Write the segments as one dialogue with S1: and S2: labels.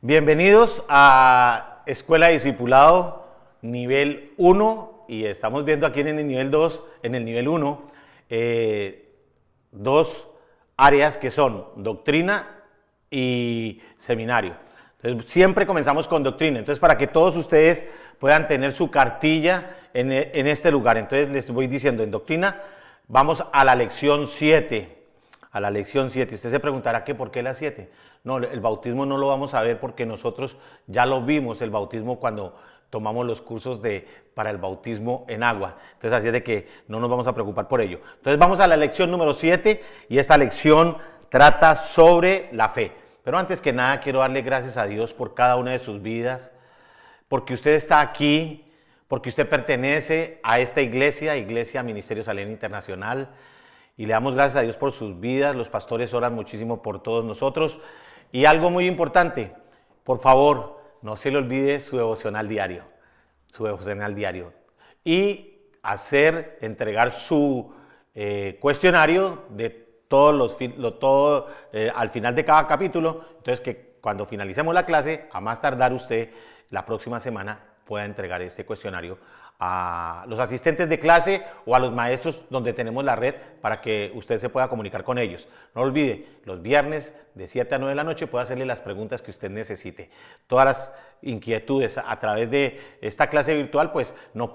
S1: Bienvenidos a Escuela de Discipulado nivel 1 y estamos viendo aquí en el nivel 2, en el nivel 1, dos áreas que son doctrina y seminario. Entonces siempre comenzamos con doctrina, entonces para que todos ustedes puedan tener su cartilla en este lugar. Entonces les voy diciendo, en doctrina vamos a la lección 7. A la lección 7. Usted se preguntará que por qué la 7. No, el bautismo no lo vamos a ver porque nosotros ya lo vimos, el bautismo, cuando tomamos los cursos para el bautismo en agua. Entonces así es de que no nos vamos a preocupar por ello. Entonces vamos a la lección número 7 y esta lección trata sobre la fe. Pero antes que nada quiero darle gracias a Dios por cada una de sus vidas, porque usted está aquí, porque usted pertenece a esta iglesia, Iglesia Ministerio Salem Internacional. Y le damos gracias a Dios por sus vidas. Los pastores oran muchísimo por todos nosotros. Y algo muy importante, por favor, no se le olvide su devocional diario. Su devocional diario. Y entregar su cuestionario de todo al final de cada capítulo. Entonces que cuando finalicemos la clase, a más tardar usted la próxima semana pueda entregar este cuestionario a los asistentes de clase o a los maestros donde tenemos la red para que usted se pueda comunicar con ellos. No olvide, los viernes de 7 a 9 de la noche puede hacerle las preguntas que usted necesite. Todas las inquietudes a través de esta clase virtual, pues no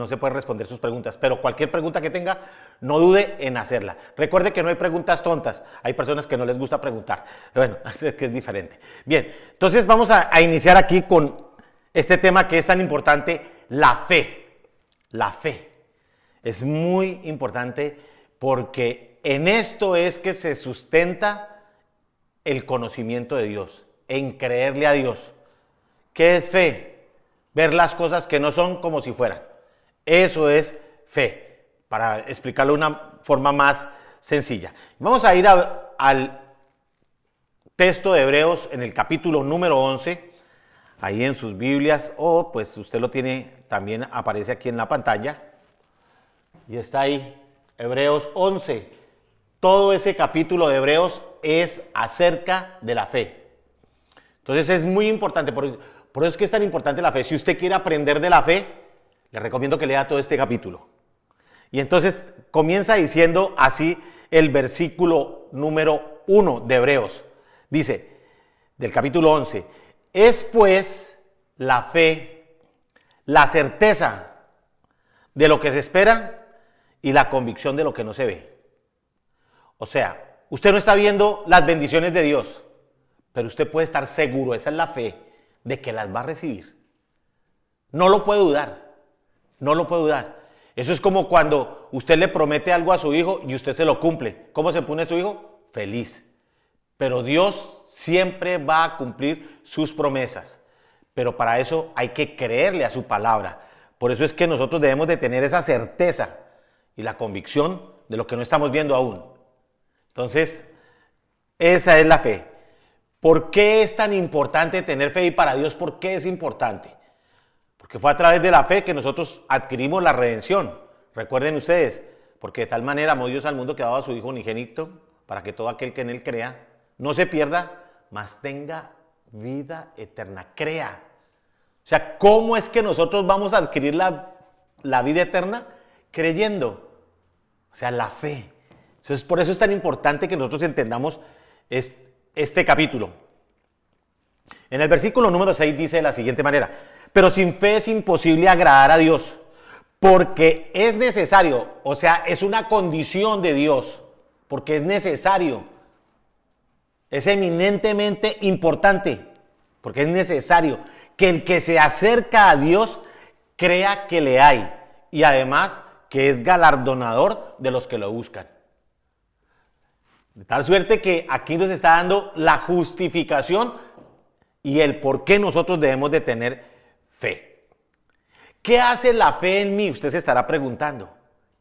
S1: se puede responder sus preguntas, pero cualquier pregunta que tenga, no dude en hacerla. Recuerde que no hay preguntas tontas, hay personas que no les gusta preguntar. Bueno, es que es diferente. Bien, entonces vamos a iniciar aquí con este tema que es tan importante, la fe. La fe es muy importante porque en esto es que se sustenta el conocimiento de Dios, en creerle a Dios. ¿Qué es fe? Ver las cosas que no son como si fueran. Eso es fe, para explicarlo de una forma más sencilla. Vamos a ir al texto de Hebreos en el capítulo número 11. Ahí en sus Biblias, o pues usted lo tiene, también aparece aquí en la pantalla. Y está ahí, Hebreos 11. Todo ese capítulo de Hebreos es acerca de la fe. Entonces es muy importante, por eso es que es tan importante la fe. Si usted quiere aprender de la fe, le recomiendo que lea todo este capítulo. Y entonces comienza diciendo así el versículo número 1 de Hebreos. Dice, del capítulo 11, es pues la fe, la certeza de lo que se espera y la convicción de lo que no se ve. O sea, usted no está viendo las bendiciones de Dios, pero usted puede estar seguro, esa es la fe, de que las va a recibir. No lo puede dudar, no lo puede dudar. Eso es como cuando usted le promete algo a su hijo y usted se lo cumple. ¿Cómo se pone su hijo? Feliz. Pero Dios siempre va a cumplir sus promesas. Pero para eso hay que creerle a su palabra. Por eso es que nosotros debemos de tener esa certeza y la convicción de lo que no estamos viendo aún. Entonces, esa es la fe. ¿Por qué es tan importante tener fe? Y para Dios, ¿por qué es importante? Porque fue a través de la fe que nosotros adquirimos la redención. Recuerden ustedes, porque de tal manera amó Dios al mundo que ha dado a su Hijo unigénito, para que todo aquel que en él crea no se pierda, mas tenga vida eterna. Crea. O sea, ¿cómo es que nosotros vamos a adquirir la vida eterna? Creyendo. O sea, la fe. Entonces, por eso es tan importante que nosotros entendamos este capítulo. En el versículo número 6 dice de la siguiente manera: pero sin fe es imposible agradar a Dios, porque es necesario, o sea, es una condición de Dios, porque es necesario. Es eminentemente importante, porque es necesario que el que se acerca a Dios crea que le hay y además que es galardonador de los que lo buscan. De tal suerte que aquí nos está dando la justificación y el por qué nosotros debemos de tener fe. ¿Qué hace la fe en mí? Usted se estará preguntando.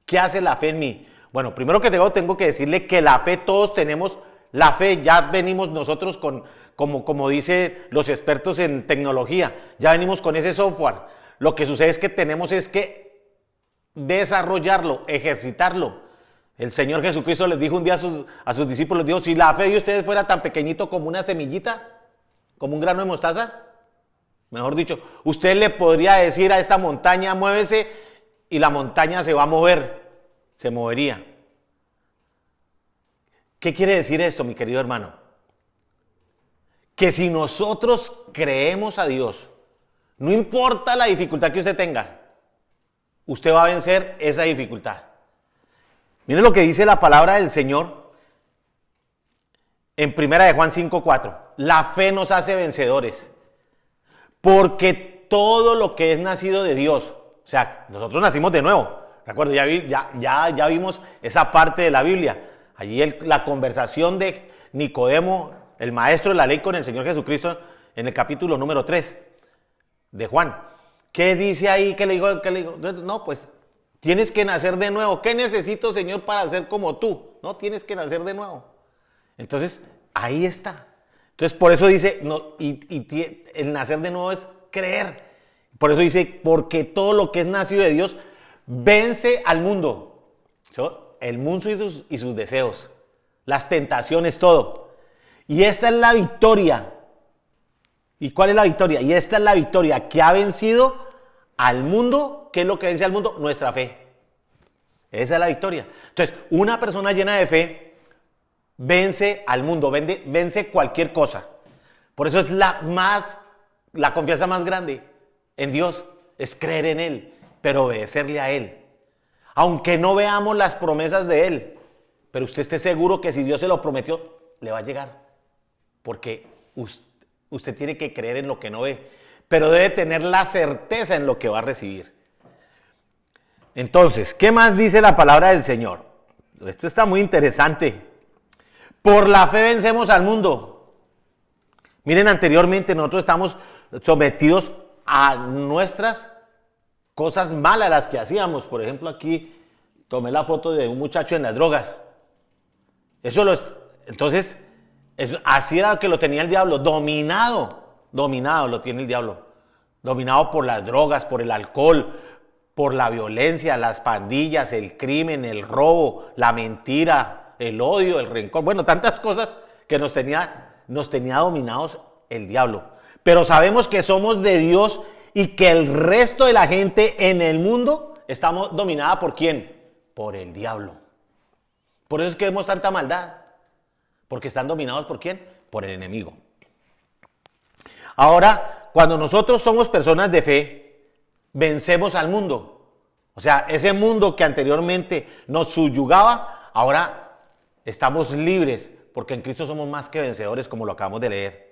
S1: ¿Qué hace la fe en mí? Bueno, primero que tengo que decirle que la fe, todos tenemos la fe, ya venimos nosotros como dicen los expertos en tecnología, ya venimos con ese software. Lo que sucede es que tenemos que desarrollarlo, ejercitarlo. El Señor Jesucristo les dijo un día a sus discípulos, dijo, si la fe de ustedes fuera tan pequeñito como una semillita, como un grano de mostaza. Mejor dicho, usted le podría decir a esta montaña, muévese, y la montaña se va a mover, se movería. ¿Qué quiere decir esto, mi querido hermano? Que si nosotros creemos a Dios, no importa la dificultad que usted tenga, usted va a vencer esa dificultad. Miren lo que dice la palabra del Señor en 1 de Juan 5:4. La fe nos hace vencedores, porque todo lo que es nacido de Dios, o sea, nosotros nacimos de nuevo. Recuerdo, ya vimos esa parte de la Biblia. Allí la conversación de Nicodemo, el maestro de la ley, con el Señor Jesucristo, en el capítulo número 3 de Juan. ¿Qué dice ahí? ¿Qué le digo? No, pues tienes que nacer de nuevo. ¿Qué necesito, Señor, para ser como tú? No, tienes que nacer de nuevo. Entonces, ahí está. Entonces, por eso dice, no, el nacer de nuevo es creer. Por eso dice, porque todo lo que es nacido de Dios vence al mundo. El mundo y sus deseos, las tentaciones, todo. Y esta es la victoria. ¿Y cuál es la victoria? Y esta es la victoria que ha vencido al mundo. ¿Qué es lo que vence al mundo? Nuestra fe. Esa es la victoria. Entonces, una persona llena de fe vence al mundo, vence cualquier cosa. Por eso es la confianza más grande en Dios, es creer en Él, pero obedecerle a Él. Aunque no veamos las promesas de Él, pero usted esté seguro que si Dios se lo prometió, le va a llegar. Porque usted tiene que creer en lo que no ve, pero debe tener la certeza en lo que va a recibir. Entonces, ¿qué más dice la palabra del Señor? Esto está muy interesante. Por la fe vencemos al mundo. Miren, anteriormente nosotros estamos sometidos a nuestras cosas malas, las que hacíamos. Por ejemplo, aquí tomé la foto de un muchacho en las drogas. Entonces, así era que lo tenía el diablo, dominado lo tiene el diablo. Dominado por las drogas, por el alcohol, por la violencia, las pandillas, el crimen, el robo, la mentira, el odio, el rencor. Bueno, tantas cosas que nos tenía dominados el diablo. Pero sabemos que somos de Dios y que el resto de la gente en el mundo estamos dominada ¿por quién? Por el diablo. Por eso es que vemos tanta maldad. Porque están dominados ¿por quién? Por el enemigo. Ahora, cuando nosotros somos personas de fe, vencemos al mundo. O sea, ese mundo que anteriormente nos subyugaba, ahora estamos libres, porque en Cristo somos más que vencedores, como lo acabamos de leer.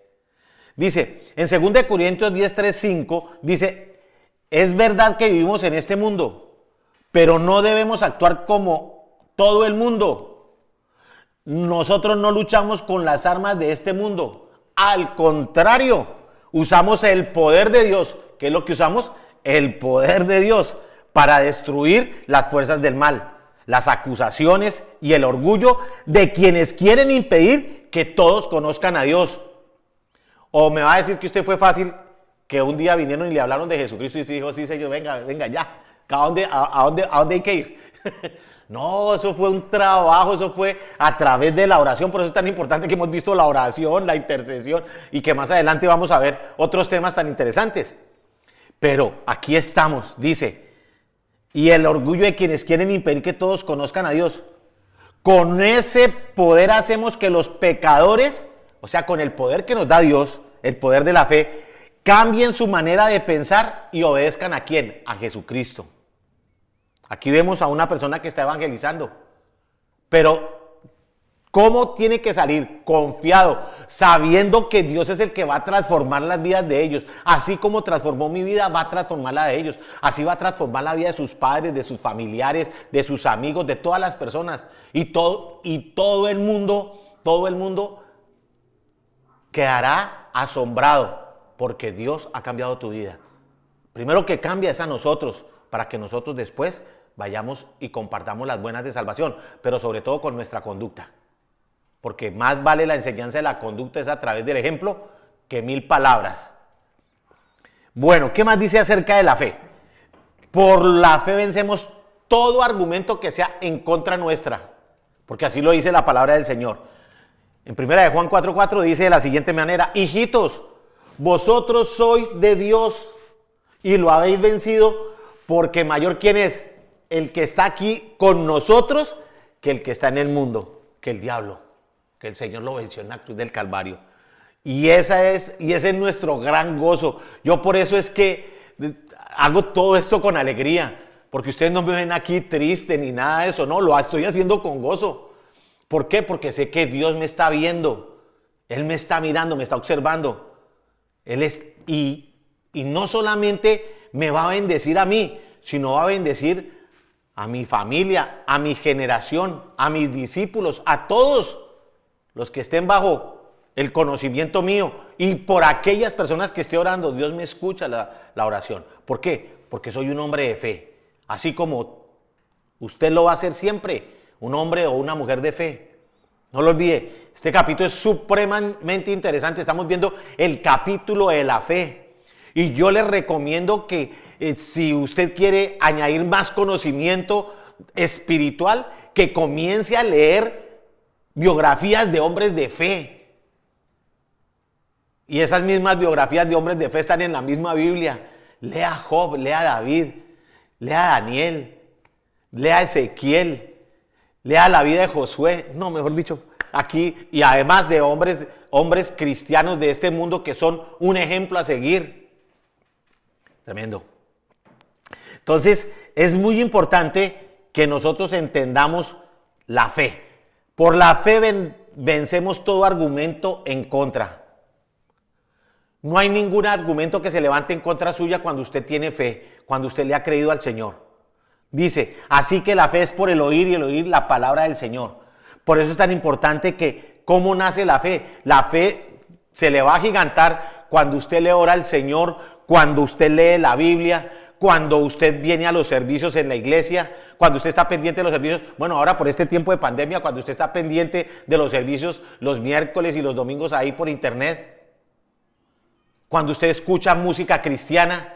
S1: Dice, en 2 Corintios 10, 3, 5, dice, es verdad que vivimos en este mundo, pero no debemos actuar como todo el mundo. Nosotros no luchamos con las armas de este mundo. Al contrario, usamos el poder de Dios. ¿Qué es lo que usamos? El poder de Dios para destruir las fuerzas del mal, las acusaciones y el orgullo de quienes quieren impedir que todos conozcan a Dios. O me va a decir que usted fue fácil, que un día vinieron y le hablaron de Jesucristo y usted dijo, sí, Señor, venga ya, ¿a dónde hay que ir? No, eso fue un trabajo, eso fue a través de la oración. Por eso es tan importante que hemos visto la oración, la intercesión, y que más adelante vamos a ver otros temas tan interesantes. Pero aquí estamos, dice, y el orgullo de quienes quieren impedir que todos conozcan a Dios. Con ese poder hacemos que los pecadores, o sea, con el poder que nos da Dios, el poder de la fe, cambien su manera de pensar y obedezcan ¿a quién? A Jesucristo. Aquí vemos a una persona que está evangelizando, pero ¿cómo tiene que salir? Confiado, sabiendo que Dios es el que va a transformar las vidas de ellos. Así como transformó mi vida, va a transformar la de ellos. Así va a transformar la vida de sus padres, de sus familiares, de sus amigos, de todas las personas. Y todo el mundo quedará asombrado porque Dios ha cambiado tu vida. Primero que cambia es a nosotros, para que nosotros después vayamos y compartamos las buenas de salvación, pero sobre todo con nuestra conducta. Porque más vale la enseñanza de la conducta es a través del ejemplo que 1000 palabras. Bueno, ¿qué más dice acerca de la fe? Por la fe vencemos todo argumento que sea en contra nuestra, porque así lo dice la palabra del Señor. En 1 de Juan 4:4 dice de la siguiente manera, hijitos, vosotros sois de Dios y lo habéis vencido, porque mayor quién es, el que está aquí con nosotros, que el que está en el mundo, que el diablo, que el Señor lo venció en la cruz del Calvario. Y ese es nuestro gran gozo. Yo por eso es que hago todo esto con alegría, porque ustedes no me ven aquí triste ni nada de eso, no, lo estoy haciendo con gozo. ¿Por qué? Porque sé que Dios me está viendo, Él me está mirando, me está observando. Y no solamente me va a bendecir a mí, sino va a bendecir a mi familia, a mi generación, a mis discípulos, a todos los que estén bajo el conocimiento mío, y por aquellas personas que esté orando. Dios me escucha la oración. ¿Por qué? Porque soy un hombre de fe, así como usted lo va a hacer siempre, un hombre o una mujer de fe. No lo olvide, este capítulo es supremamente interesante. Estamos viendo el capítulo de la fe, y yo les recomiendo que si usted quiere añadir más conocimiento espiritual, que comience a leer biografías de hombres de fe. Y esas mismas biografías de hombres de fe están en la misma Biblia. Lea a Job, lea a David, lea a Daniel, lea a Ezequiel, lea la vida de Josué, no, mejor dicho, aquí, y además de hombres cristianos de este mundo que son un ejemplo a seguir. Tremendo. Entonces, es muy importante que nosotros entendamos la fe. Por la fe vencemos todo argumento en contra. No hay ningún argumento que se levante en contra suya cuando usted tiene fe, cuando usted le ha creído al Señor. Dice, así que la fe es por el oír, y el oír la palabra del Señor. Por eso es tan importante que, ¿cómo nace la fe? La fe se le va a agigantar cuando usted le ora al Señor, cuando usted lee la Biblia, cuando usted viene a los servicios en la iglesia, cuando usted está pendiente de los servicios. Bueno, ahora por este tiempo de pandemia, cuando usted está pendiente de los servicios los miércoles y los domingos ahí por internet. Cuando usted escucha música cristiana,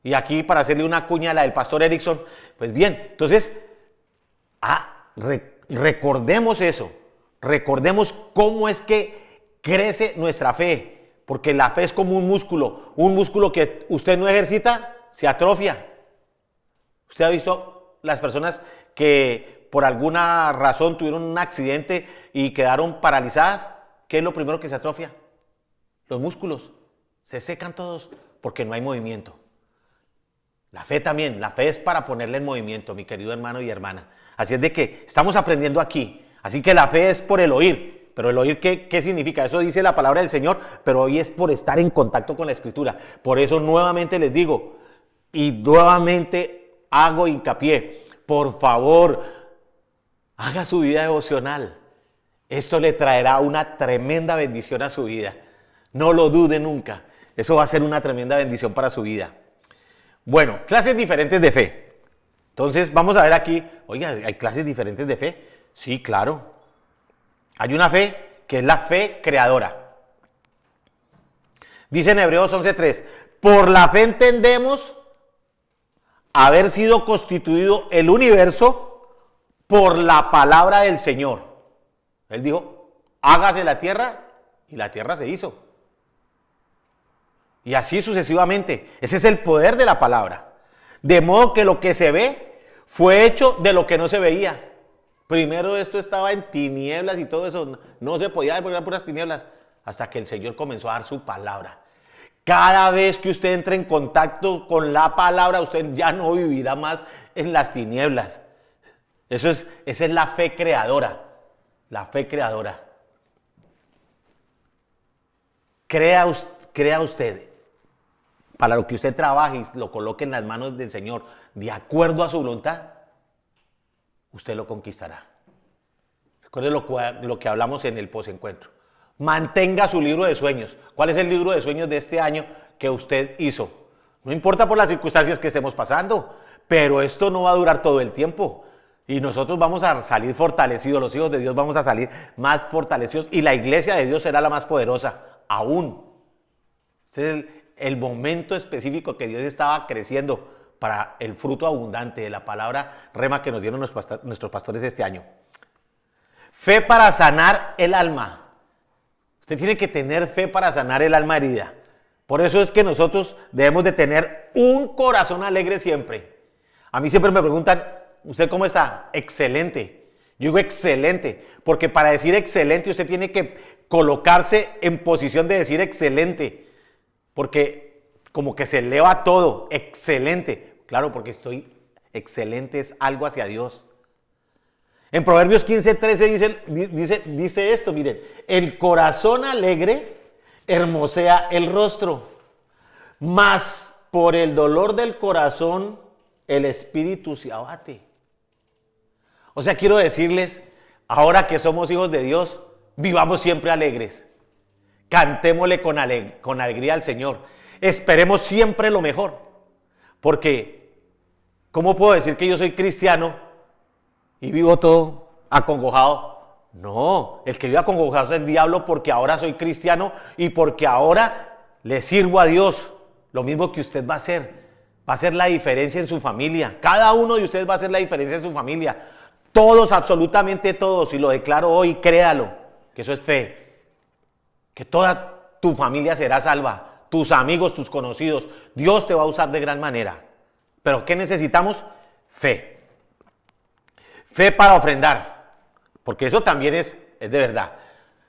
S1: y aquí para hacerle una cuña a la del pastor Erickson, pues bien, entonces, recordemos eso, recordemos cómo es que crece nuestra fe, porque la fe es como un músculo que usted no ejercita, se atrofia. Usted ha visto las personas que por alguna razón tuvieron un accidente y quedaron paralizadas. ¿Qué es lo primero que se atrofia? Los músculos se secan todos porque no hay movimiento. La fe también, la fe es para ponerle en movimiento, mi querido hermano y hermana. Así es de que estamos aprendiendo aquí. Así que la fe es por el oír. Pero el oír, ¿qué significa? Eso dice la palabra del Señor, pero hoy es por estar en contacto con la Escritura. Por eso nuevamente les digo, y nuevamente hago hincapié, por favor, haga su vida devocional. Esto le traerá una tremenda bendición a su vida. No lo dude nunca. Eso va a ser una tremenda bendición para su vida. Bueno, clases diferentes de fe. Entonces vamos a ver aquí, oiga, ¿hay clases diferentes de fe? Sí, claro. Hay una fe que es la fe creadora. Dice en Hebreos 11:3, por la fe entendemos haber sido constituido el universo por la palabra del Señor. Él dijo, hágase la tierra, y la tierra se hizo. Y así sucesivamente. Ese es el poder de la palabra. De modo que lo que se ve fue hecho de lo que no se veía. Primero esto estaba en tinieblas y todo eso. No se podía ver porque eran puras tinieblas. Hasta que el Señor comenzó a dar su palabra. Cada vez que usted entre en contacto con la palabra, usted ya no vivirá más en las tinieblas. Esa es la fe creadora. La fe creadora. Crea usted. Para lo que usted trabaje y lo coloque en las manos del Señor, de acuerdo a su voluntad, usted lo conquistará. Recuerde lo que hablamos en el posencuentro. Mantenga su libro de sueños. ¿Cuál es el libro de sueños de este año que usted hizo? No importa por las circunstancias que estemos pasando, pero esto no va a durar todo el tiempo. Y nosotros vamos a salir fortalecidos, los hijos de Dios vamos a salir más fortalecidos, y la iglesia de Dios será la más poderosa, aún. Este es el momento específico que Dios estaba creciendo para el fruto abundante de la palabra rema que nos dieron nuestros pastores este año. Fe para sanar el alma. Usted tiene que tener fe para sanar el alma herida. Por eso es que nosotros debemos de tener un corazón alegre siempre. A mí siempre me preguntan, ¿usted cómo está? Excelente. Yo digo excelente, porque para decir excelente usted tiene que colocarse en posición de decir excelente, porque como que se eleva todo, excelente. Claro, porque estoy excelente es algo hacia Dios. En Proverbios 15:13 dice esto, miren, el corazón alegre hermosea el rostro, mas por el dolor del corazón el espíritu se abate. O sea, quiero decirles, ahora que somos hijos de Dios, vivamos siempre alegres. Cantémosle con alegría al Señor. Esperemos siempre lo mejor. Porque, ¿cómo puedo decir que yo soy cristiano y vivo todo acongojado? No, el que vive acongojado es el diablo, porque ahora soy cristiano y porque ahora le sirvo a Dios. Lo mismo que usted va a hacer. Va a hacer la diferencia en su familia. Cada uno de ustedes va a hacer la diferencia en su familia. Todos, absolutamente todos, y lo declaro hoy, créalo, que eso es fe. Que toda tu familia será salva, tus amigos, tus conocidos. Dios te va a usar de gran manera. ¿Pero qué necesitamos? Fe. Fe para ofrendar, porque eso también es de verdad.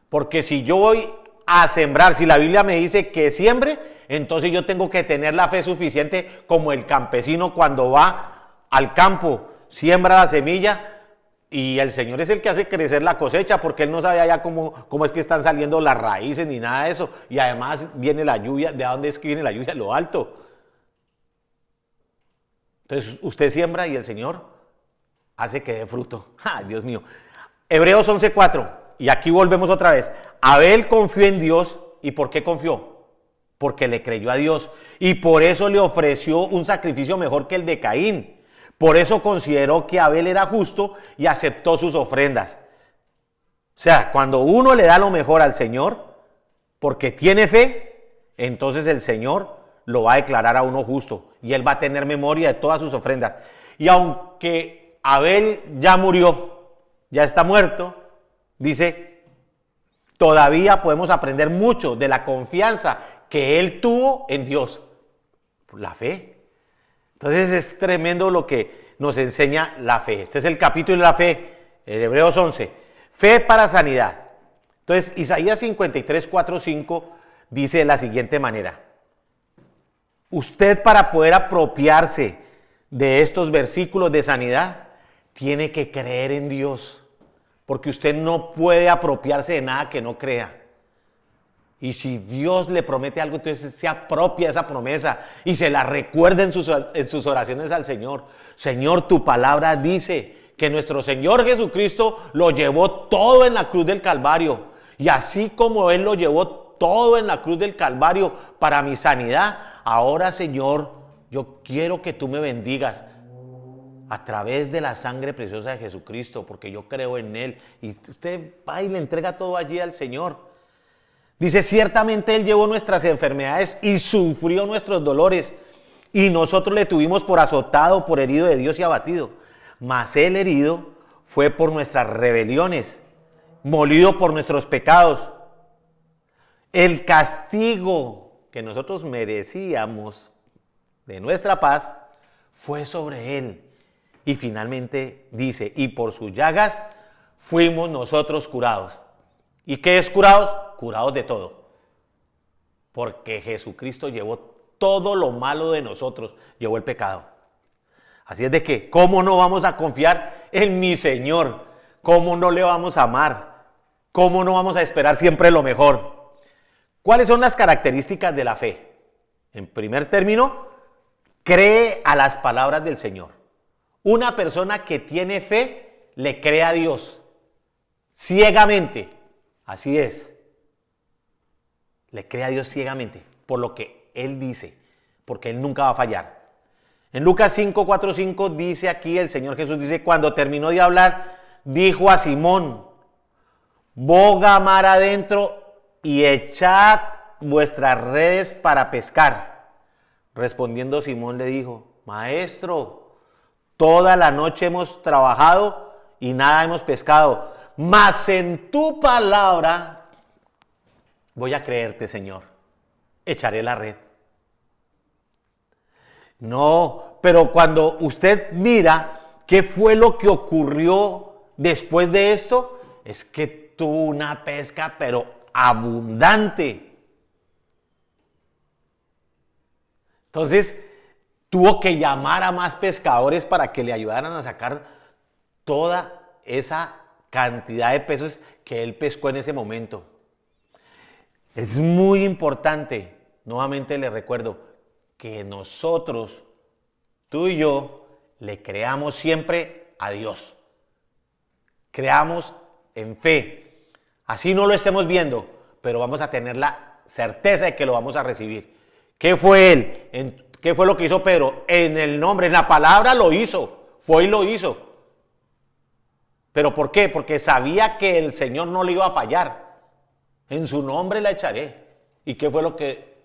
S1: Porque si yo voy a sembrar, si la Biblia me dice que siembre, entonces yo tengo que tener la fe suficiente como el campesino cuando va al campo, siembra la semilla. Y el Señor es el que hace crecer la cosecha, porque Él no sabe allá cómo es que están saliendo las raíces ni nada de eso. Y además viene la lluvia. ¿De dónde es que viene la lluvia? De lo alto. Entonces usted siembra y el Señor hace que dé fruto. ¡Ah, Dios mío! Hebreos 11:4. Y aquí volvemos otra vez. Abel confió en Dios. ¿Y por qué confió? Porque le creyó a Dios. Y por eso le ofreció un sacrificio mejor que el de Caín. Por eso consideró que Abel era justo y aceptó sus ofrendas. O sea, cuando uno le da lo mejor al Señor, porque tiene fe, entonces el Señor lo va a declarar a uno justo y Él va a tener memoria de todas sus ofrendas. Y aunque Abel ya murió, ya está muerto, dice, todavía podemos aprender mucho de la confianza que él tuvo en Dios. La fe. Entonces es tremendo lo que nos enseña la fe. Este es el capítulo de la fe, el Hebreos 11. Fe para sanidad. Entonces Isaías 53:4-5 dice de la siguiente manera. Usted, para poder apropiarse de estos versículos de sanidad, tiene que creer en Dios. Porque usted no puede apropiarse de nada que no crea. Y si Dios le promete algo, entonces se apropia esa promesa y se la recuerda en sus oraciones al Señor. Señor, tu palabra dice que nuestro Señor Jesucristo lo llevó todo en la cruz del Calvario. Y así como Él lo llevó todo en la cruz del Calvario para mi sanidad, ahora, Señor, yo quiero que tú me bendigas a través de la sangre preciosa de Jesucristo, porque yo creo en Él. Y usted va y le entrega todo allí al Señor. Dice, ciertamente Él llevó nuestras enfermedades y sufrió nuestros dolores, y nosotros le tuvimos por azotado, por herido de Dios y abatido. Mas Él herido fue por nuestras rebeliones, molido por nuestros pecados. El castigo que nosotros merecíamos de nuestra paz fue sobre Él. Y finalmente dice, y por sus llagas fuimos nosotros curados. ¿Y qué es curados? Curados de todo. Porque Jesucristo llevó todo lo malo de nosotros, llevó el pecado. Así es de que, ¿cómo no vamos a confiar en mi Señor? ¿Cómo no le vamos a amar? ¿Cómo no vamos a esperar siempre lo mejor? ¿Cuáles son las características de la fe? En primer término, cree a las palabras del Señor. Una persona que tiene fe le cree a Dios ciegamente. Así es. Le cree a Dios ciegamente por lo que Él dice, porque Él nunca va a fallar. En Lucas 5:4-5 dice aquí, el Señor Jesús dice, cuando terminó de hablar, dijo a Simón, boga mar adentro y echad vuestras redes para pescar. Respondiendo Simón le dijo, Maestro, toda la noche hemos trabajado y nada hemos pescado, mas en tu palabra voy a creerte, Señor, echaré la red. No, pero cuando usted mira qué fue lo que ocurrió después de esto, es que tuvo una pesca, pero abundante. Entonces, tuvo que llamar a más pescadores para que le ayudaran a sacar toda esa cantidad de peces que él pescó en ese momento. Es muy importante, nuevamente le recuerdo, que nosotros, tú y yo, le creamos siempre a Dios. Creamos en fe. Así no lo estemos viendo, pero vamos a tener la certeza de que lo vamos a recibir. ¿Qué fue él? ¿Qué fue lo que hizo Pedro? En el nombre, en la palabra lo hizo. Fue y lo hizo. ¿Pero por qué? Porque sabía que el Señor no le iba a fallar. En su nombre la echaré. ¿Y qué fue lo que?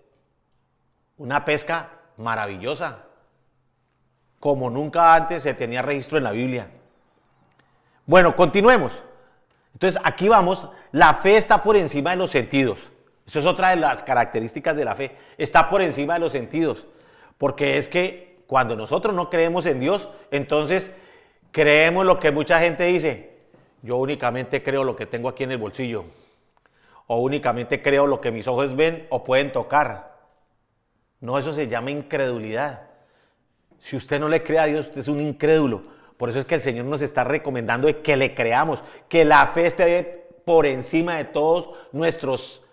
S1: Una pesca maravillosa, como nunca antes se tenía registro en la Biblia. Bueno, continuemos. Entonces aquí vamos, la fe está por encima de los sentidos. Eso es otra de las características de la fe, está por encima de los sentidos, porque es que cuando nosotros no creemos en Dios, entonces creemos lo que mucha gente dice: yo únicamente creo lo que tengo aquí en el bolsillo, o únicamente creo lo que mis ojos ven o pueden tocar. No, eso se llama incredulidad. Si usted no le cree a Dios, usted es un incrédulo. Por eso es que el Señor nos está recomendando de que le creamos, que la fe esté por encima de todos nuestros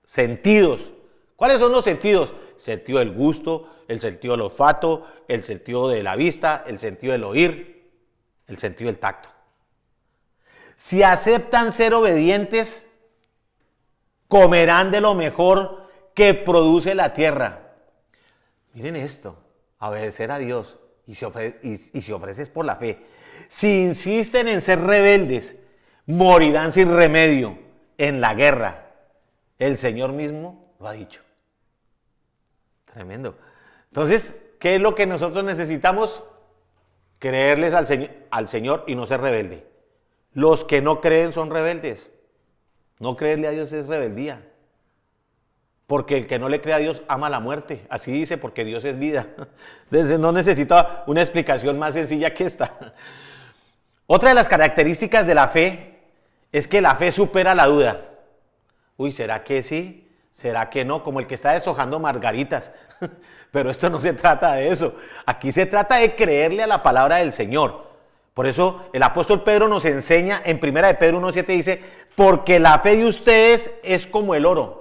S1: sentidos. ¿Cuáles son los sentidos? El sentido del gusto, el sentido del olfato, el sentido de la vista, el sentido del oír, el sentido del tacto. Si aceptan ser obedientes, comerán de lo mejor que produce la tierra. Miren esto, obedecer a Dios y si ofreces por la fe. Si insisten en ser rebeldes, morirán sin remedio en la guerra. El Señor mismo lo ha dicho. Tremendo. Entonces, ¿qué es lo que nosotros necesitamos? Creerles al Señor y no ser rebelde. Los que no creen son rebeldes. No creerle a Dios es rebeldía. Porque el que no le cree a Dios ama la muerte. Así dice, porque Dios es vida. Entonces no necesita una explicación más sencilla que esta. Otra de las características de la fe es que la fe supera la duda. Uy, ¿será que sí? ¿Será que no? Como el que está deshojando margaritas. Pero esto no se trata de eso. Aquí se trata de creerle a la palabra del Señor. Por eso el apóstol Pedro nos enseña en 1 de Pedro 1:7 dice: porque la fe de ustedes es como el oro.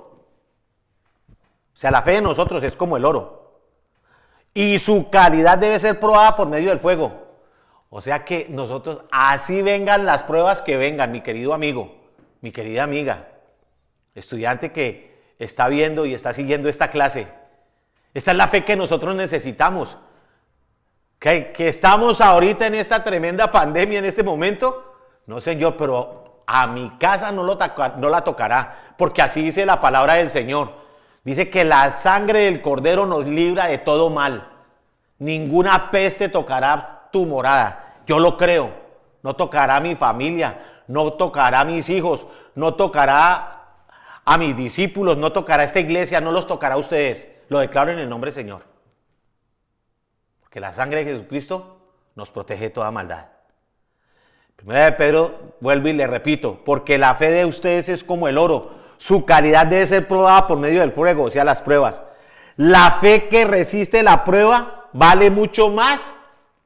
S1: O sea, la fe de nosotros es como el oro. Y su calidad debe ser probada por medio del fuego. O sea que nosotros, así vengan las pruebas que vengan, mi querido amigo, mi querida amiga, estudiante que está viendo y está siguiendo esta clase. Esta es la fe que nosotros necesitamos. Que estamos ahorita en esta tremenda pandemia en este momento. No sé yo, pero a mi casa no la tocará. Porque así dice la palabra del Señor. Dice que la sangre del Cordero nos libra de todo mal. Ninguna peste tocará tu morada. Yo lo creo. No tocará a mi familia, no tocará a mis hijos, no tocará a mis discípulos, no tocará a esta iglesia, no los tocará a ustedes. Lo declaro en el nombre del Señor. Porque la sangre de Jesucristo nos protege de toda maldad. Primera de Pedro, vuelvo y le repito, porque la fe de ustedes es como el oro. Su calidad debe ser probada por medio del fuego, o sea, las pruebas. La fe que resiste la prueba vale mucho más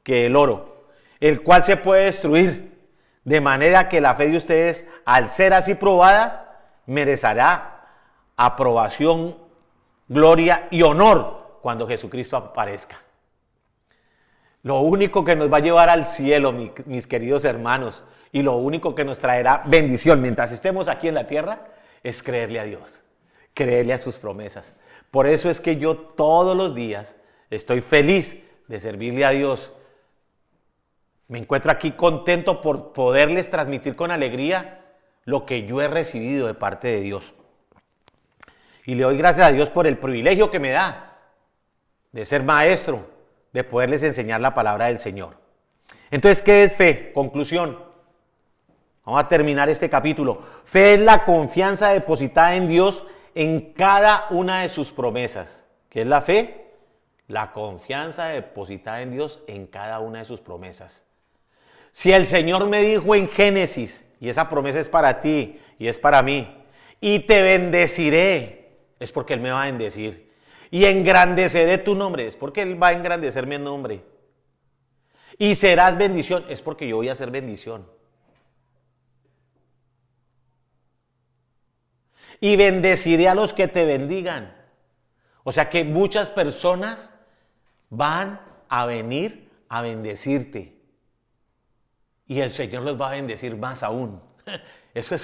S1: que el oro, el cual se puede destruir. De manera que la fe de ustedes, al ser así probada, merecerá aprobación, gloria y honor cuando Jesucristo aparezca. Lo único que nos va a llevar al cielo, mis queridos hermanos, y lo único que nos traerá bendición mientras estemos aquí en la tierra, es creerle a Dios, creerle a sus promesas. Por eso es que yo todos los días estoy feliz de servirle a Dios. Me encuentro aquí contento por poderles transmitir con alegría lo que yo he recibido de parte de Dios. Y le doy gracias a Dios por el privilegio que me da de ser maestro, de poderles enseñar la palabra del Señor. Entonces, ¿qué es fe? Conclusión. Vamos a terminar este capítulo. Fe es la confianza depositada en Dios en cada una de sus promesas. ¿Qué es la fe? La confianza depositada en Dios en cada una de sus promesas. Si el Señor me dijo en Génesis, y esa promesa es para ti y es para mí, y te bendeciré, es porque Él me va a bendecir. Y engrandeceré tu nombre, es porque Él va a engrandecer mi nombre. Y serás bendición, es porque yo voy a ser bendición. Y bendeciré a los que te bendigan. O sea que muchas personas van a venir a bendecirte. Y el Señor los va a bendecir más aún. Eso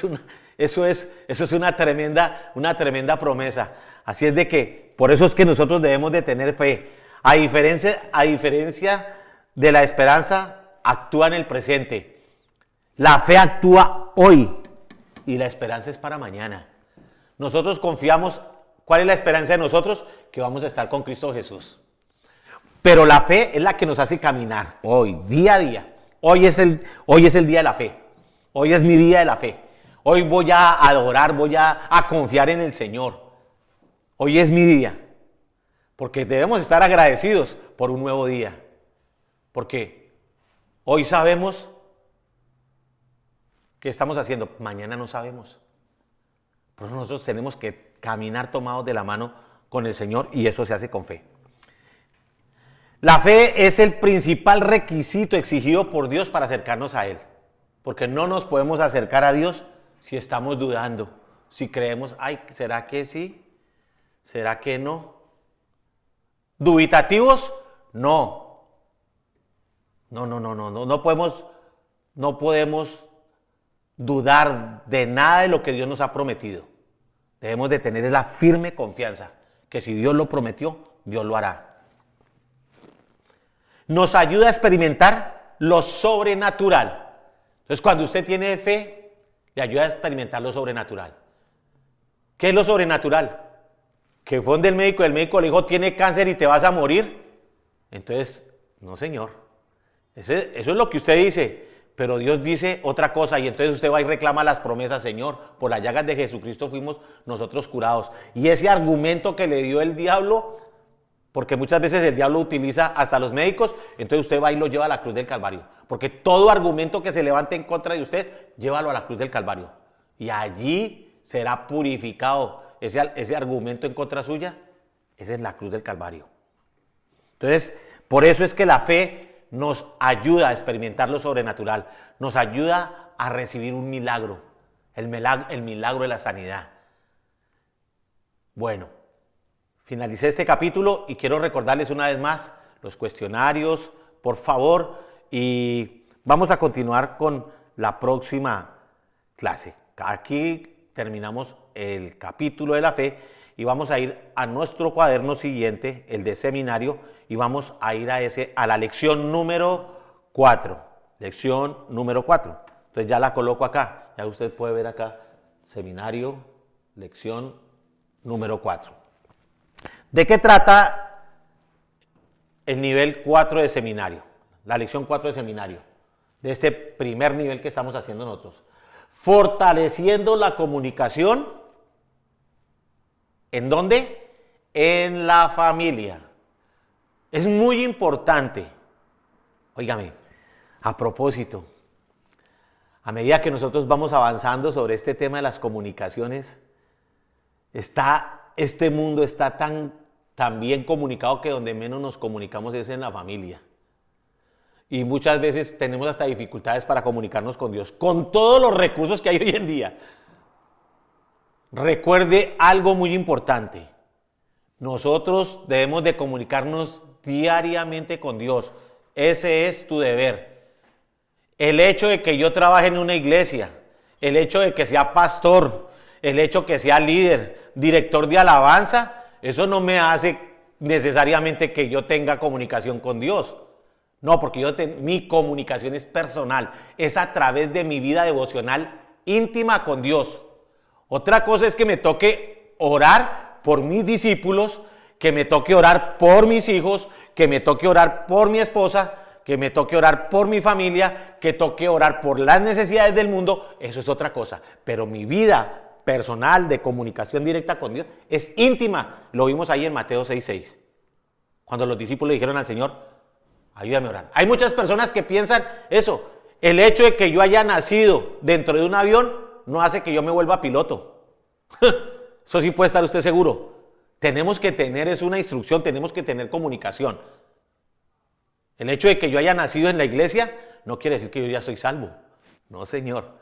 S1: es una tremenda promesa. Así es de que, por eso es que nosotros debemos de tener fe. A diferencia de la esperanza, actúa en el presente. La fe actúa hoy y la esperanza es para mañana. Nosotros confiamos, ¿cuál es la esperanza de nosotros? Que vamos a estar con Cristo Jesús. Pero la fe es la que nos hace caminar hoy, día a día. Hoy es el día de la fe. Hoy es mi día de la fe. Hoy voy a adorar, voy a confiar en el Señor. Hoy es mi día. Porque debemos estar agradecidos por un nuevo día. Porque hoy sabemos qué estamos haciendo. Mañana no sabemos. Por eso nosotros tenemos que caminar tomados de la mano con el Señor y eso se hace con fe. La fe es el principal requisito exigido por Dios para acercarnos a Él. Porque no nos podemos acercar a Dios si estamos dudando, si creemos, ay, ¿será que sí? ¿Será que no? ¿Dubitativos? No. No podemos dudar de nada de lo que Dios nos ha prometido. Debemos de tener la firme confianza que si Dios lo prometió, Dios lo hará. Nos ayuda a experimentar lo sobrenatural. Entonces, cuando usted tiene fe, le ayuda a experimentar lo sobrenatural. ¿Qué es lo sobrenatural? Que fue donde el médico le dijo, tiene cáncer y te vas a morir. Entonces, no señor. Eso es lo que usted dice. Pero Dios dice otra cosa y entonces usted va y reclama las promesas, Señor, por las llagas de Jesucristo fuimos nosotros curados. Y ese argumento que le dio el diablo, porque muchas veces el diablo utiliza hasta los médicos, entonces usted va y lo lleva a la cruz del Calvario. Porque todo argumento que se levante en contra de usted, llévalo a la cruz del Calvario. Y allí será purificado ese argumento en contra suya. Esa es la cruz del Calvario. Entonces, por eso es que la fe nos ayuda a experimentar lo sobrenatural, nos ayuda a recibir un milagro, el milagro de la sanidad. Bueno, finalicé este capítulo y quiero recordarles una vez más los cuestionarios, por favor, y vamos a continuar con la próxima clase. Aquí terminamos el capítulo de la fe y vamos a ir a nuestro cuaderno siguiente, el de seminario, y vamos a ir a la lección número 4. Lección número 4. Entonces ya la coloco acá. Ya usted puede ver acá, seminario, lección número 4. ¿De qué trata el nivel 4 de seminario? La lección 4 de seminario. De este primer nivel que estamos haciendo nosotros. Fortaleciendo la comunicación. ¿En dónde? En la familia. Es muy importante. Óigame, a propósito, a medida que nosotros vamos avanzando sobre este tema de las comunicaciones, este mundo está tan bien comunicado que donde menos nos comunicamos es en la familia. Y muchas veces tenemos hasta dificultades para comunicarnos con Dios, con todos los recursos que hay hoy en día. Recuerde algo muy importante. Nosotros debemos de comunicarnos diariamente con Dios. Ese es tu deber. El hecho de que yo trabaje en una iglesia, el hecho de que sea pastor, el hecho de que sea líder, director de alabanza, eso no me hace necesariamente que yo tenga comunicación con Dios. No, porque mi comunicación es personal, es a través de mi vida devocional íntima con Dios. Otra cosa es que me toque orar por mis discípulos, que me toque orar por mis hijos, que me toque orar por mi esposa, que me toque orar por mi familia, que toque orar por las necesidades del mundo. Eso es otra cosa. Pero mi vida personal, de comunicación directa con Dios, es íntima. Lo vimos ahí en Mateo 6:6, cuando los discípulos le dijeron al Señor, ayúdame a orar. Hay muchas personas que piensan eso, el hecho de que yo haya nacido dentro de un avión no hace que yo me vuelva piloto. Eso sí puede estar usted seguro. Tenemos que tener, es una instrucción, tenemos que tener comunicación. El hecho de que yo haya nacido en la iglesia no quiere decir que yo ya soy salvo. No, señor.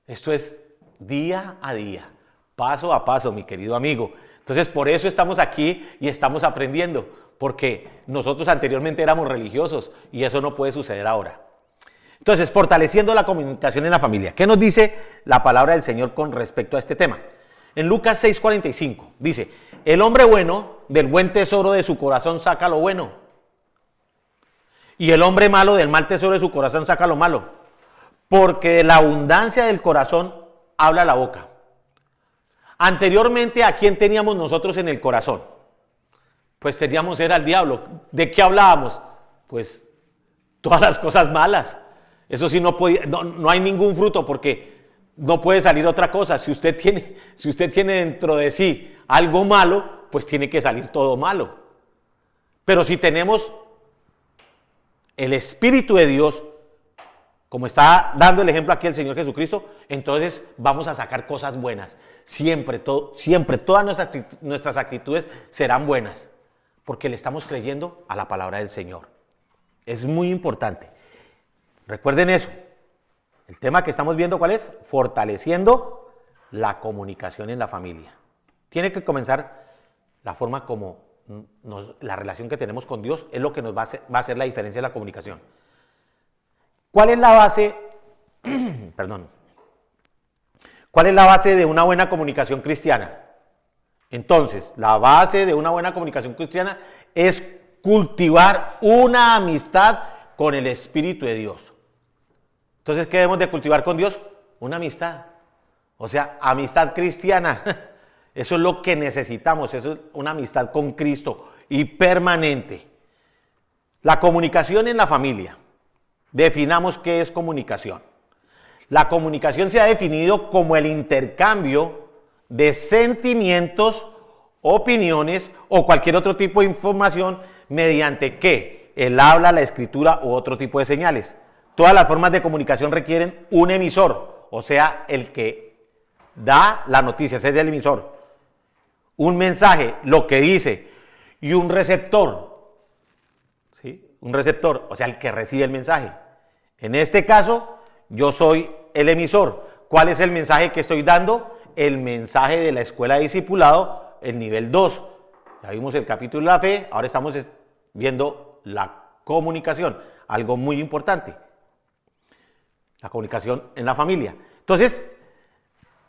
S1: Esto es día a día, paso a paso, mi querido amigo. Entonces, por eso estamos aquí y estamos aprendiendo, porque nosotros anteriormente éramos religiosos y eso no puede suceder ahora. Entonces, fortaleciendo la comunicación en la familia. ¿Qué nos dice la palabra del Señor con respecto a este tema? En Lucas 6:45 dice, el hombre bueno del buen tesoro de su corazón saca lo bueno, y el hombre malo del mal tesoro de su corazón saca lo malo, porque de la abundancia del corazón habla la boca. Anteriormente, ¿a quién teníamos nosotros en el corazón? Pues teníamos, era al diablo. ¿De qué hablábamos? Pues todas las cosas malas. Eso sí, no hay ningún fruto, porque no puede salir otra cosa. Si usted tiene dentro de sí algo malo, pues tiene que salir todo malo. Pero si tenemos el Espíritu de Dios, como está dando el ejemplo aquí el Señor Jesucristo, entonces vamos a sacar cosas buenas. Siempre todas nuestras actitudes serán buenas, porque le estamos creyendo a la palabra del Señor. Es muy importante. Recuerden eso. El tema que estamos viendo, ¿cuál es? Fortaleciendo la comunicación en la familia. Tiene que comenzar la forma como la relación que tenemos con Dios, es lo que nos va a hacer la diferencia en la comunicación. ¿Cuál es la base? ¿Cuál es la base de una buena comunicación cristiana? Entonces, la base de una buena comunicación cristiana es cultivar una amistad con el Espíritu de Dios. Entonces, ¿qué debemos de cultivar con Dios? Una amistad. O sea, amistad cristiana. Eso es lo que necesitamos, eso es una amistad con Cristo y permanente. La comunicación en la familia. Definamos qué es comunicación. La comunicación se ha definido como el intercambio de sentimientos, opiniones o cualquier otro tipo de información mediante ¿qué? El habla, la escritura u otro tipo de señales. Todas las formas de comunicación requieren un emisor, o sea, el que da la noticia, ese es el emisor. Un mensaje, lo que dice, y un receptor, ¿sí? Un receptor, o sea, el que recibe el mensaje. En este caso, yo soy el emisor. ¿Cuál es el mensaje que estoy dando? El mensaje de la escuela de discipulado, el nivel 2. Ya vimos el capítulo de la fe, ahora estamos viendo la comunicación, algo muy importante. La comunicación en la familia. Entonces,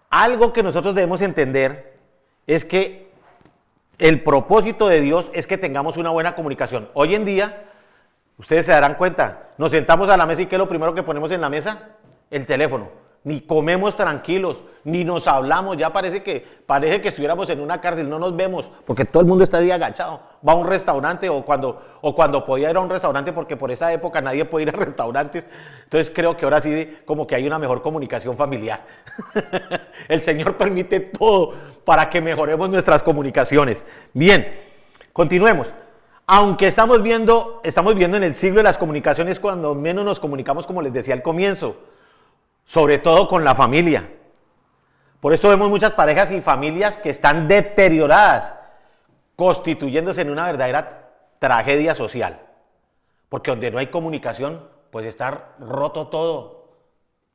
S1: algo que nosotros debemos entender es que el propósito de Dios es que tengamos una buena comunicación. Hoy en día, ustedes se darán cuenta, nos sentamos a la mesa y ¿qué es lo primero que ponemos en la mesa? El teléfono. Ni comemos tranquilos, ni nos hablamos, ya parece que estuviéramos en una cárcel, no nos vemos, porque todo el mundo está ahí agachado. Va a un restaurante o cuando podía ir a un restaurante, porque por esa época nadie puede ir a restaurantes. Entonces creo que ahora sí como que hay una mejor comunicación familiar. El Señor permite todo para que mejoremos nuestras comunicaciones. Bien, continuemos. Aunque estamos viendo en el siglo de las comunicaciones cuando menos nos comunicamos, como les decía al comienzo, sobre todo con la familia. Por eso vemos muchas parejas y familias que están deterioradas, constituyéndose en una verdadera tragedia social. Porque donde no hay comunicación, pues está roto todo.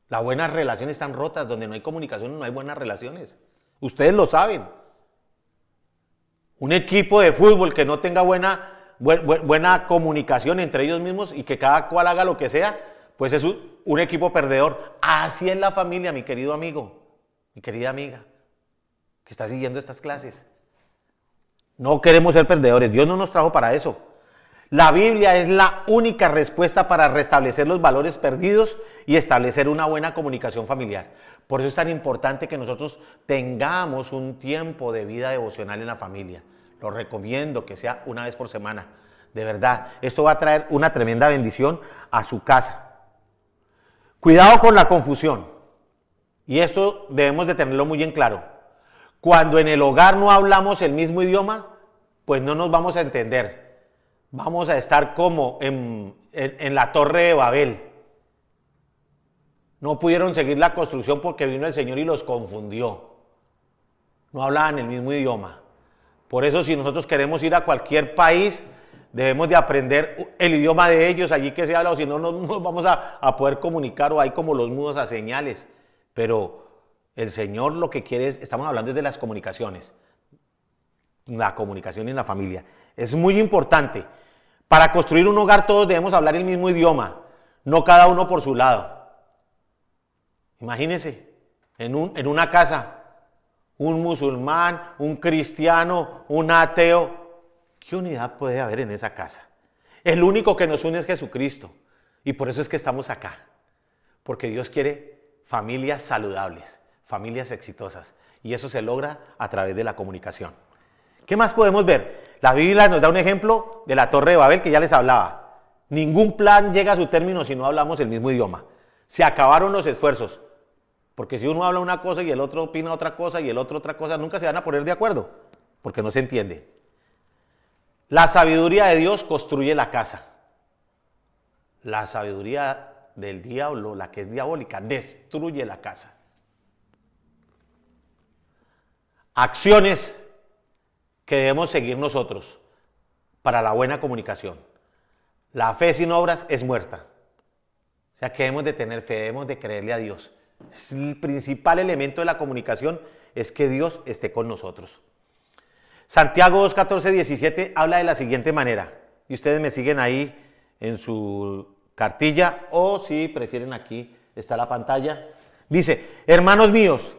S1: Las buenas relaciones están rotas, donde no hay comunicación no hay buenas relaciones. Ustedes lo saben. Un equipo de fútbol que no tenga buena comunicación entre ellos mismos y que cada cual haga lo que sea, pues es un equipo perdedor. Así es la familia, mi querido amigo, mi querida amiga, que está siguiendo estas clases. No queremos ser perdedores, Dios no nos trajo para eso. La Biblia es la única respuesta para restablecer los valores perdidos y establecer una buena comunicación familiar. Por eso es tan importante que nosotros tengamos un tiempo de vida devocional en la familia. Lo recomiendo que sea una vez por semana. De verdad, esto va a traer una tremenda bendición a su casa. Cuidado con la confusión. Y esto debemos de tenerlo muy en claro. Cuando en el hogar no hablamos el mismo idioma, pues no nos vamos a entender. Vamos a estar como en la Torre de Babel. No pudieron seguir la construcción porque vino el Señor y los confundió. No hablaban el mismo idioma. Por eso, si nosotros queremos ir a cualquier país, debemos de aprender el idioma de ellos, allí que se habla, o si no, no nos vamos a poder comunicar, o hay como los mudos a señales. Pero el Señor lo que quiere es, estamos hablando de las comunicaciones, la comunicación en la familia. Es muy importante. Para construir un hogar todos debemos hablar el mismo idioma, no cada uno por su lado. Imagínense, en una casa, un musulmán, un cristiano, un ateo. ¿Qué unidad puede haber en esa casa? El único que nos une es Jesucristo. Y por eso es que estamos acá. Porque Dios quiere familias saludables, familias exitosas. Y eso se logra a través de la comunicación. ¿Qué más podemos ver? La Biblia nos da un ejemplo de la Torre de Babel que ya les hablaba. Ningún plan llega a su término si no hablamos el mismo idioma. Se acabaron los esfuerzos. Porque si uno habla una cosa y el otro opina otra cosa y el otro otra cosa, nunca se van a poner de acuerdo. Porque no se entiende. La sabiduría de Dios construye la casa. La sabiduría del diablo, la que es diabólica, destruye la casa. Acciones que debemos seguir nosotros para la buena comunicación. La fe sin obras es muerta. O sea que debemos de tener fe, debemos de creerle a Dios. El principal elemento de la comunicación es que Dios esté con nosotros. Santiago 2, 14, 17 habla de la siguiente manera. Y ustedes me siguen ahí en su cartilla, o si prefieren aquí está la pantalla. Dice: hermanos míos,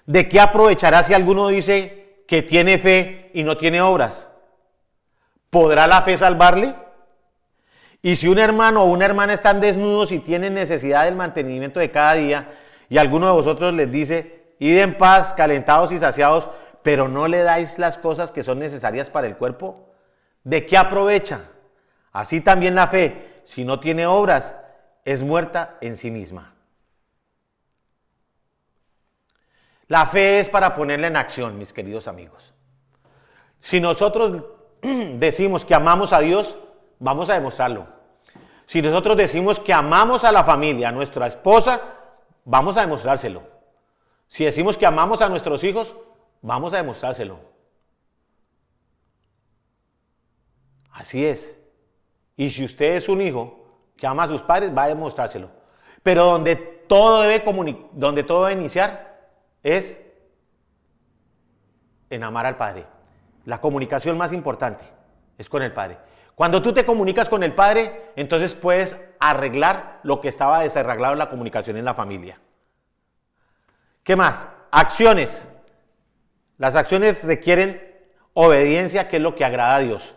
S1: ¿de qué aprovechará si alguno dice que tiene fe y no tiene obras? ¿Podrá la fe salvarle? Y si un hermano o una hermana están desnudos y tienen necesidad del mantenimiento de cada día, y alguno de vosotros les dice: id en paz, calentados y saciados, pero no le dais las cosas que son necesarias para el cuerpo, ¿de qué aprovecha? Así también la fe, si no tiene obras, es muerta en sí misma. La fe es para ponerla en acción, mis queridos amigos. Si nosotros decimos que amamos a Dios, vamos a demostrarlo. Si nosotros decimos que amamos a la familia, a nuestra esposa, vamos a demostrárselo. Si decimos que amamos a nuestros hijos, vamos a demostrárselo. Así es. Y si usted es un hijo que ama a sus padres, va a demostrárselo. Pero donde todo debe iniciar es en amar al Padre. La comunicación más importante es con el Padre. Cuando tú te comunicas con el Padre, entonces puedes arreglar lo que estaba desarreglado en la comunicación en la familia. ¿Qué más? Acciones. Las acciones requieren obediencia, que es lo que agrada a Dios.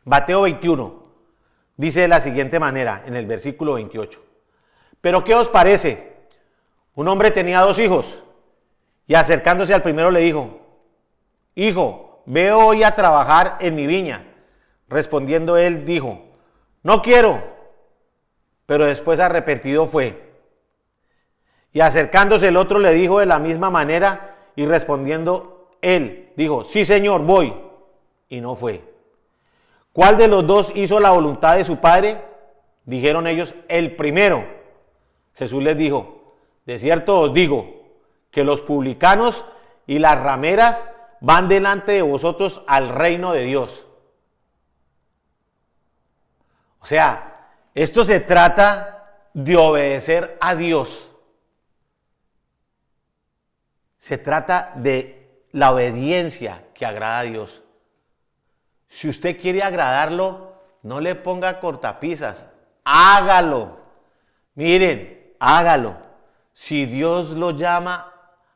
S1: Mateo 21 dice de la siguiente manera, en el versículo 28. ¿Pero qué os parece? Un hombre tenía 2 hijos, y acercándose al primero le dijo: hijo, ve hoy a trabajar en mi viña. Respondiendo él dijo: no quiero. Pero después arrepentido fue. Y acercándose el otro le dijo de la misma manera, y respondiendo él dijo: sí, Señor, voy. Y no fue. ¿Cuál de los 2 hizo la voluntad de su padre? Dijeron ellos: el primero. Jesús les dijo: de cierto os digo, que los publicanos y las rameras van delante de vosotros al reino de Dios. O sea, esto se trata de obedecer a Dios. Se trata de la obediencia que agrada a Dios. Si usted quiere agradarlo, no le ponga cortapisas, hágalo. Miren, hágalo. Si Dios lo llama,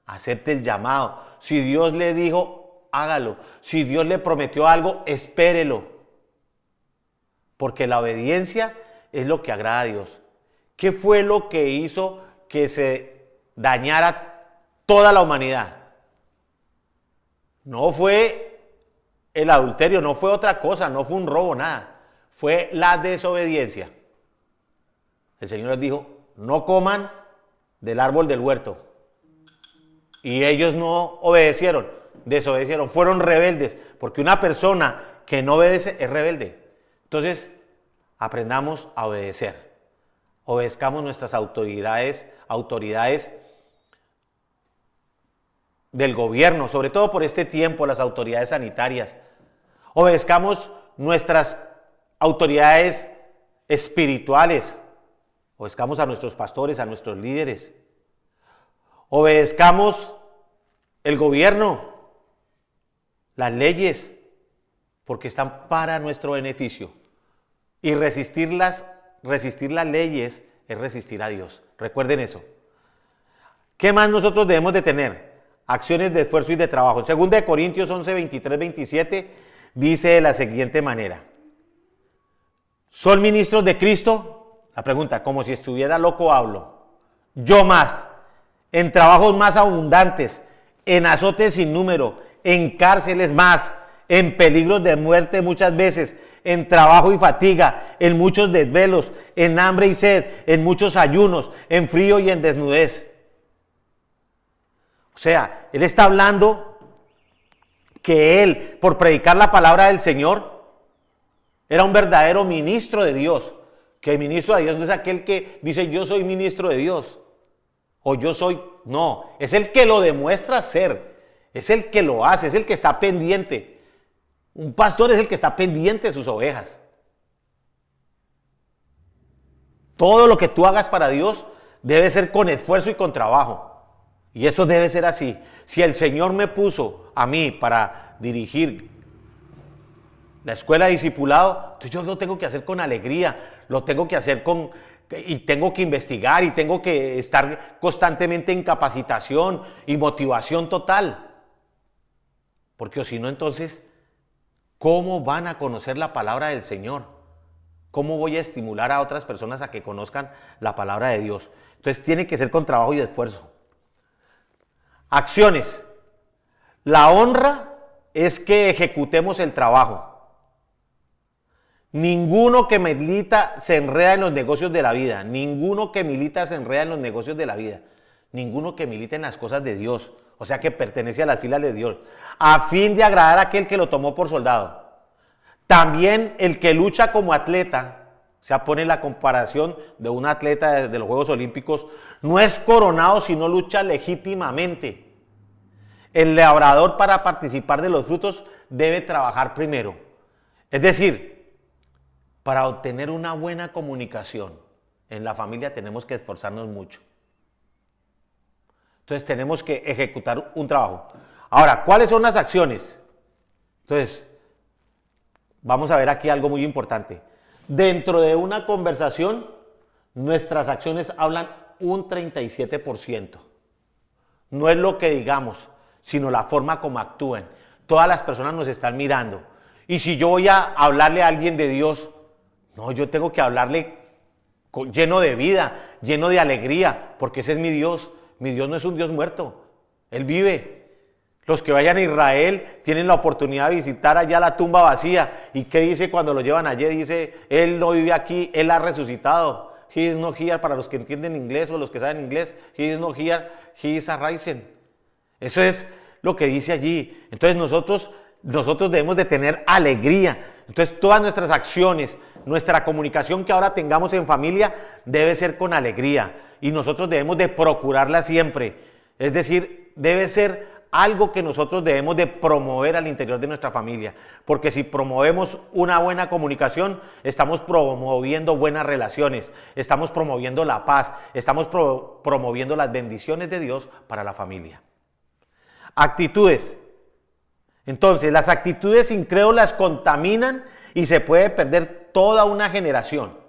S1: acepte el llamado. Si Dios le dijo, hágalo. Si Dios le prometió algo, espérelo. Porque la obediencia es lo que agrada a Dios. ¿Qué fue lo que hizo que se dañara toda la humanidad? No fue el adulterio, no fue otra cosa, no fue un robo, nada. Fue la desobediencia. El Señor les dijo: no coman del árbol del huerto. Y ellos no obedecieron, desobedecieron, fueron rebeldes, porque una persona que no obedece es rebelde. Entonces, aprendamos a obedecer. Obedezcamos nuestras autoridades del gobierno, sobre todo por este tiempo, las autoridades sanitarias. Obedezcamos nuestras autoridades espirituales. Obedezcamos a nuestros pastores, a nuestros líderes. Obedezcamos el gobierno, las leyes, porque están para nuestro beneficio. Y resistir las leyes es resistir a Dios. Recuerden eso. ¿Qué más nosotros debemos de tener? Acciones de esfuerzo y de trabajo. En 2 Corintios 11, 23, 27 dice de la siguiente manera. ¿Son ministros de Cristo? La pregunta, como si estuviera loco hablo. Yo más, en trabajos más abundantes, en azotes sin número, en cárceles más, en peligros de muerte muchas veces, en trabajo y fatiga, en muchos desvelos, en hambre y sed, en muchos ayunos, en frío y en desnudez. O sea, él está hablando que él, por predicar la palabra del Señor, era un verdadero ministro de Dios. Que el ministro de Dios no es aquel que dice yo soy ministro de Dios. O yo soy, no, es el que lo demuestra ser. Es el que lo hace, es el que está pendiente. Un pastor es el que está pendiente de sus ovejas. Todo lo que tú hagas para Dios debe ser con esfuerzo y con trabajo. Y eso debe ser así. Si el Señor me puso a mí para dirigir la escuela de discipulado, entonces yo lo tengo que hacer con alegría, lo tengo que hacer y tengo que investigar y tengo que estar constantemente en capacitación y motivación total. Porque si no, entonces, ¿cómo van a conocer la palabra del Señor? ¿Cómo voy a estimular a otras personas a que conozcan la palabra de Dios? Entonces tiene que ser con trabajo y esfuerzo. Acciones. La honra es que ejecutemos el trabajo. Ninguno que milita se enreda en los negocios de la vida. Ninguno que milita se enreda en los negocios de la vida. Ninguno que milita en las cosas de Dios. O sea que pertenece a las filas de Dios. A fin de agradar a aquel que lo tomó por soldado. También el que lucha como atleta, o sea, pone la comparación de un atleta de los Juegos Olímpicos, no es coronado sino lucha legítimamente. El labrador para participar de los frutos debe trabajar primero. Es decir, para obtener una buena comunicación en la familia tenemos que esforzarnos mucho. Entonces tenemos que ejecutar un trabajo. Ahora, ¿cuáles son las acciones? Entonces, vamos a ver aquí algo muy importante. Dentro de una conversación, nuestras acciones hablan un 37%. No es lo que digamos, sino la forma como actúen. Todas las personas nos están mirando. Y si yo voy a hablarle a alguien de Dios, no, yo tengo que hablarle lleno de vida, lleno de alegría, porque ese es mi Dios. Mi Dios no es un Dios muerto, Él vive. Los que vayan a Israel tienen la oportunidad de visitar allá la tumba vacía. ¿Y qué dice cuando lo llevan allí? Dice, Él no vive aquí, Él ha resucitado. He is not here, para los que entienden inglés o los que saben inglés. He is not here, He is arisen. Eso es lo que dice allí. Entonces nosotros debemos de tener alegría. Entonces todas nuestras acciones, nuestra comunicación que ahora tengamos en familia debe ser con alegría. Y nosotros debemos de procurarla siempre. Es decir, debe ser algo que nosotros debemos de promover al interior de nuestra familia. Porque si promovemos una buena comunicación, estamos promoviendo buenas relaciones, estamos promoviendo la paz, estamos promoviendo las bendiciones de Dios para la familia. Actitudes. Entonces, las actitudes incrédulas contaminan y se puede perder toda una generación.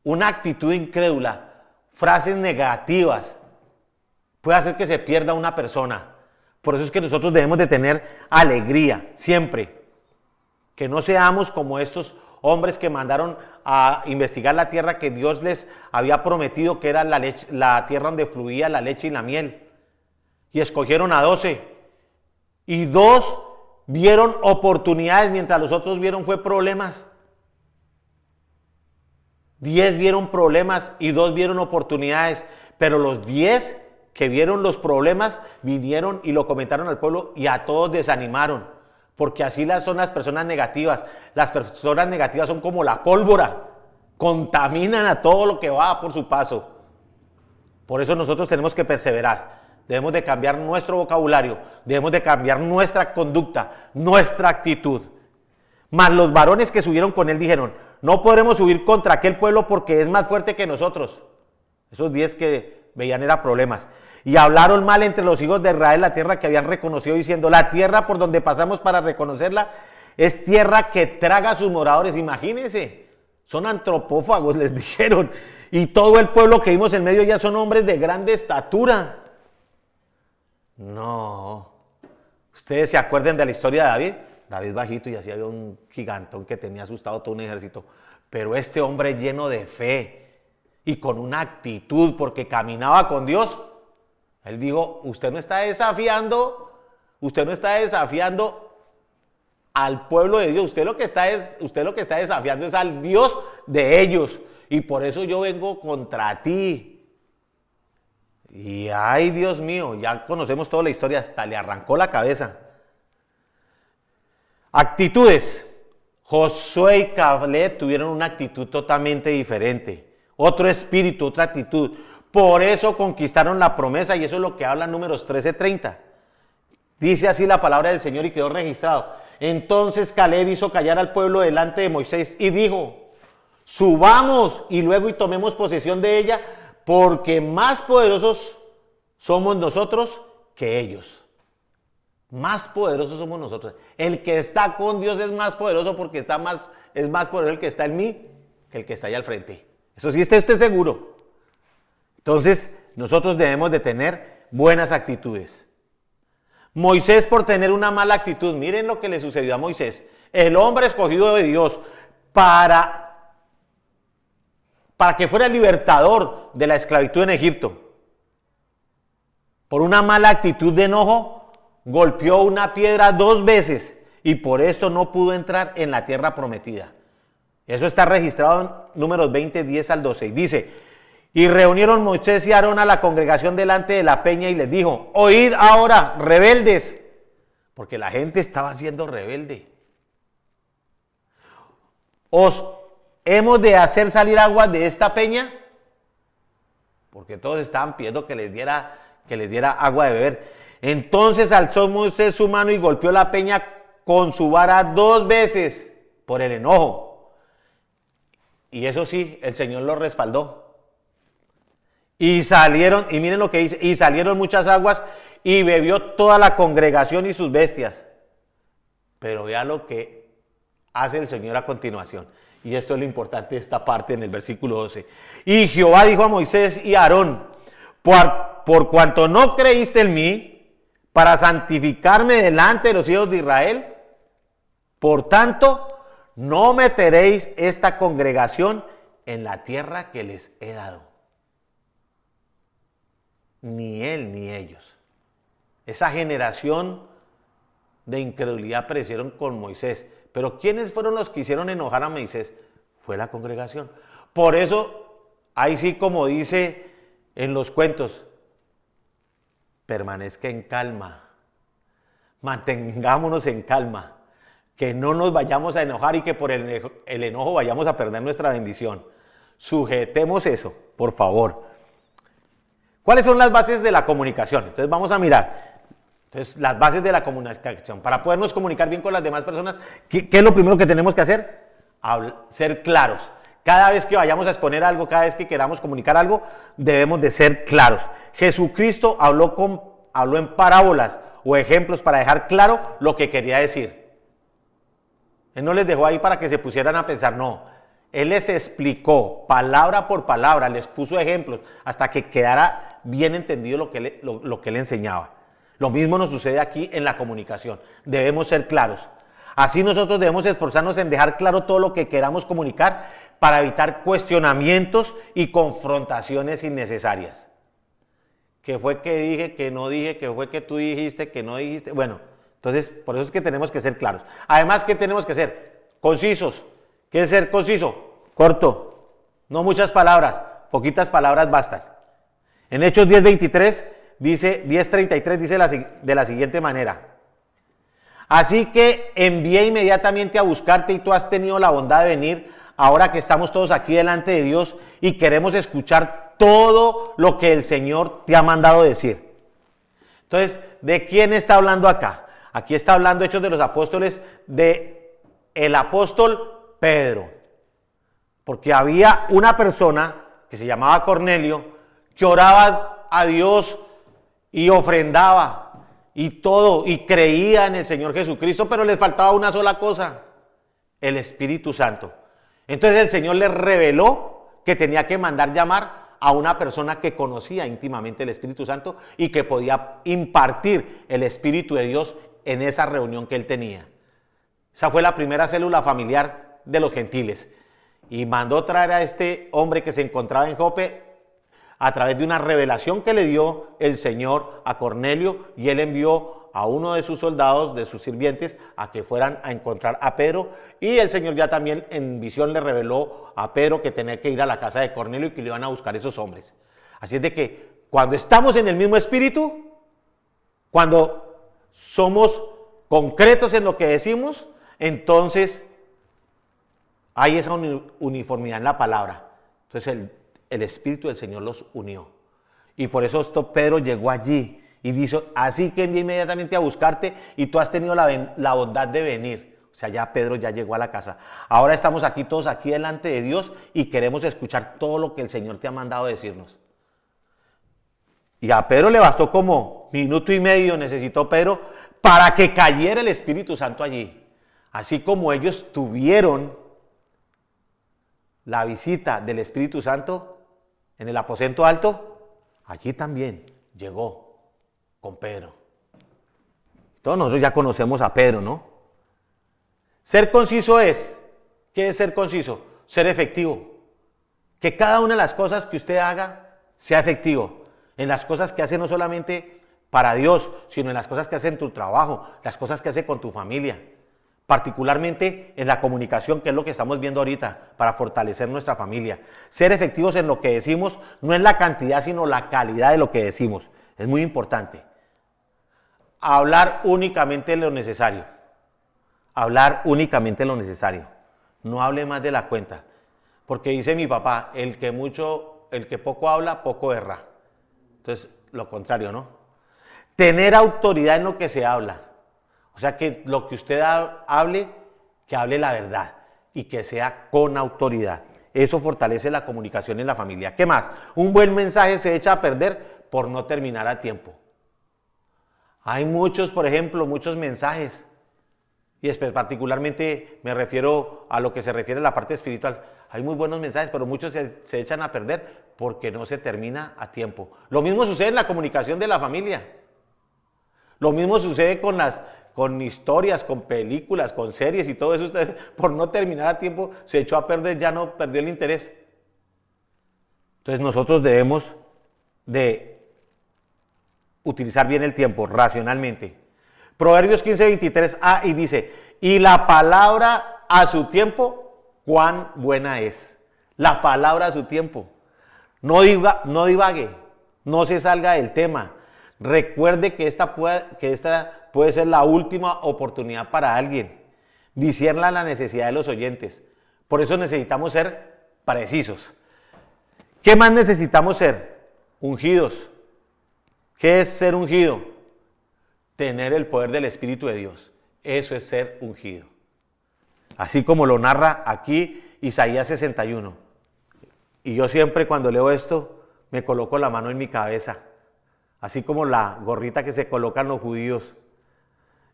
S1: Una actitud incrédula, frases negativas, puede hacer que se pierda una persona. Por eso es que nosotros debemos de tener alegría siempre. Que no seamos como estos hombres que mandaron a investigar la tierra que Dios les había prometido, que era la tierra donde fluía la leche y la miel. Y escogieron a 12. Y 2 vieron oportunidades, mientras los otros vieron fue problemas. 10 vieron problemas y 2 vieron oportunidades, pero los 10 que vieron los problemas, vinieron y lo comentaron al pueblo y a todos desanimaron. Porque así son las personas negativas. Las personas negativas son como la pólvora, contaminan a todo lo que va por su paso. Por eso nosotros tenemos que perseverar. Debemos de cambiar nuestro vocabulario, debemos de cambiar nuestra conducta, nuestra actitud. Mas los varones que subieron con él dijeron: no podremos subir contra aquel pueblo porque es más fuerte que nosotros. Esos 10 que veían eran problemas. Y hablaron mal entre los hijos de Israel la tierra que habían reconocido, diciendo: la tierra por donde pasamos para reconocerla es tierra que traga a sus moradores. Imagínense, son antropófagos, les dijeron. Y todo el pueblo que vimos en medio ya son hombres de grande estatura. No. ¿Ustedes se acuerdan de la historia de David? David bajito y así había un gigantón que tenía asustado todo un ejército. Pero este hombre lleno de fe y con una actitud porque caminaba con Dios. Él dijo: usted no está desafiando al pueblo de Dios. Usted lo que está desafiando es al Dios de ellos. Y por eso yo vengo contra ti. Y ay, Dios mío, ya conocemos toda la historia, hasta le arrancó la cabeza. Actitudes. Josué y Caleb tuvieron una actitud totalmente diferente. Otro espíritu, otra actitud. Por eso conquistaron la promesa, y eso es lo que habla Números 13:30. Dice así la palabra del Señor y quedó registrado. Entonces Caleb hizo callar al pueblo delante de Moisés y dijo: subamos y luego y tomemos posesión de ella, porque más poderosos somos nosotros que ellos. Más poderosos somos nosotros. El que está con Dios es más poderoso porque es más poderoso el que está en mí que el que está allá al frente. Eso sí, esté usted seguro. Entonces, nosotros debemos de tener buenas actitudes. Moisés, por tener una mala actitud, miren lo que le sucedió a Moisés. El hombre escogido de Dios para que fuera el libertador de la esclavitud en Egipto. Por una mala actitud de enojo, golpeó una piedra 2 veces y por esto no pudo entrar en la tierra prometida. Eso está registrado en Números 20, 10 al 12. Y dice: y reunieron Moisés y Aarón a la congregación delante de la peña y les dijo: oíd ahora, rebeldes, porque la gente estaba siendo rebelde. ¿Os hemos de hacer salir agua de esta peña? Porque todos estaban pidiendo que les diera agua de beber. Entonces alzó Moisés su mano y golpeó la peña con su vara 2 veces por el enojo. Y eso sí, el Señor lo respaldó. Y salieron, y miren lo que dice: y salieron muchas aguas y bebió toda la congregación y sus bestias. Pero vea lo que hace el Señor a continuación. Y esto es lo importante de esta parte en el versículo 12. Y Jehová dijo a Moisés y a Aarón: por cuanto no creíste en mí para santificarme delante de los hijos de Israel, por tanto, no meteréis esta congregación en la tierra que les he dado. Ni él ni ellos. Esa generación de incredulidad perecieron con Moisés. Pero ¿quiénes fueron los que hicieron enojar a Moisés? Fue la congregación. Por eso, ahí sí, como dice en los cuentos, permanezca en calma, mantengámonos en calma, que no nos vayamos a enojar y que por el enojo vayamos a perder nuestra bendición. Sujetemos eso, por favor. ¿Cuáles son las bases de la comunicación? Entonces vamos a mirar. Entonces, las bases de la comunicación. Para podernos comunicar bien con las demás personas, ¿qué es lo primero que tenemos que hacer? Ser claros. Cada vez que vayamos a exponer algo, cada vez que queramos comunicar algo, debemos de ser claros. Jesucristo habló en parábolas o ejemplos para dejar claro lo que quería decir. Él no les dejó ahí para que se pusieran a pensar, no. Él les explicó palabra por palabra, les puso ejemplos hasta que quedara bien entendido lo que él enseñaba. Lo mismo nos sucede aquí en la comunicación. Debemos ser claros. Así nosotros debemos esforzarnos en dejar claro todo lo que queramos comunicar para evitar cuestionamientos y confrontaciones innecesarias. ¿Qué fue que dije, que no dije? ¿Qué fue que tú dijiste, que no dijiste? Bueno, entonces por eso es que tenemos que ser claros. Además, ¿qué tenemos que ser? Concisos. ¿Qué es ser conciso? Corto. No muchas palabras, poquitas palabras bastan. En Hechos 10:23 dice, 10:33 dice de la siguiente manera. Así que envié inmediatamente a buscarte y tú has tenido la bondad de venir ahora que estamos todos aquí delante de Dios y queremos escuchar todo lo que el Señor te ha mandado decir. Entonces, ¿de quién está hablando acá? Aquí está hablando Hechos de los Apóstoles de el apóstol Pedro. Porque había una persona que se llamaba Cornelio que oraba a Dios y ofrendaba y todo y creía en el Señor Jesucristo, pero les faltaba una sola cosa, el Espíritu Santo. Entonces el Señor le reveló que tenía que mandar llamar a una persona que conocía íntimamente el Espíritu Santo y que podía impartir el Espíritu de Dios en esa reunión que él tenía. Esa fue la primera célula familiar de los gentiles. Y mandó traer a este hombre que se encontraba en Jope a través de una revelación que le dio el Señor a Cornelio, y él envió a uno de sus soldados, de sus sirvientes, a que fueran a encontrar a Pedro, y el Señor ya también en visión le reveló a Pedro que tenía que ir a la casa de Cornelio y que le iban a buscar esos hombres. Así es de que cuando estamos en el mismo espíritu, cuando somos concretos en lo que decimos, entonces hay esa uniformidad en la palabra. Entonces el Espíritu del Señor los unió. Y por eso Pedro llegó allí y dijo, así que envié inmediatamente a buscarte y tú has tenido la bondad de venir. O sea, ya Pedro ya llegó a la casa. Ahora estamos aquí todos aquí delante de Dios y queremos escuchar todo lo que el Señor te ha mandado decirnos. Y a Pedro le bastó como minuto y medio, necesitó Pedro para que cayera el Espíritu Santo allí. Así como ellos tuvieron la visita del Espíritu Santo en el aposento alto, allí también llegó con Pedro. Todos nosotros ya conocemos a Pedro, ¿no? Ser conciso es, ¿qué es ser conciso? Ser efectivo. Que cada una de las cosas que usted haga sea efectivo. En las cosas que hace no solamente para Dios, sino en las cosas que hace en tu trabajo, las cosas que hace con tu familia. Particularmente en la comunicación, que es lo que estamos viendo ahorita, para fortalecer nuestra familia. Ser efectivos en lo que decimos, no en la cantidad, sino la calidad de lo que decimos. Es muy importante. Hablar únicamente lo necesario. Hablar únicamente lo necesario. No hable más de la cuenta. Porque dice mi papá, el que poco habla, poco erra. Entonces, lo contrario, ¿no? Tener autoridad en lo que se habla. O sea, que lo que usted hable, que hable la verdad y que sea con autoridad. Eso fortalece la comunicación en la familia. ¿Qué más? Un buen mensaje se echa a perder por no terminar a tiempo. Hay muchos, por ejemplo, muchos mensajes. Y particularmente me refiero a lo que se refiere a la parte espiritual. Hay muy buenos mensajes, pero muchos se echan a perder porque no se termina a tiempo. Lo mismo sucede en la comunicación de la familia. Lo mismo sucede con historias, con películas, con series y todo eso. Usted, por no terminar a tiempo, se echó a perder, ya no perdió el interés. Entonces nosotros debemos de utilizar bien el tiempo, racionalmente. Proverbios 15:23a y dice, y la palabra a su tiempo, cuán buena es. La palabra a su tiempo. No divague, no se salga del tema. Recuerde que esta puede ser la última oportunidad para alguien. Discierna la necesidad de los oyentes. Por eso necesitamos ser precisos. ¿Qué más necesitamos ser? Ungidos. ¿Qué es ser ungido? Tener el poder del Espíritu de Dios. Eso es ser ungido. Así como lo narra aquí Isaías 61. Y yo siempre cuando leo esto me coloco la mano en mi cabeza. Así como la gorrita que se colocan los judíos.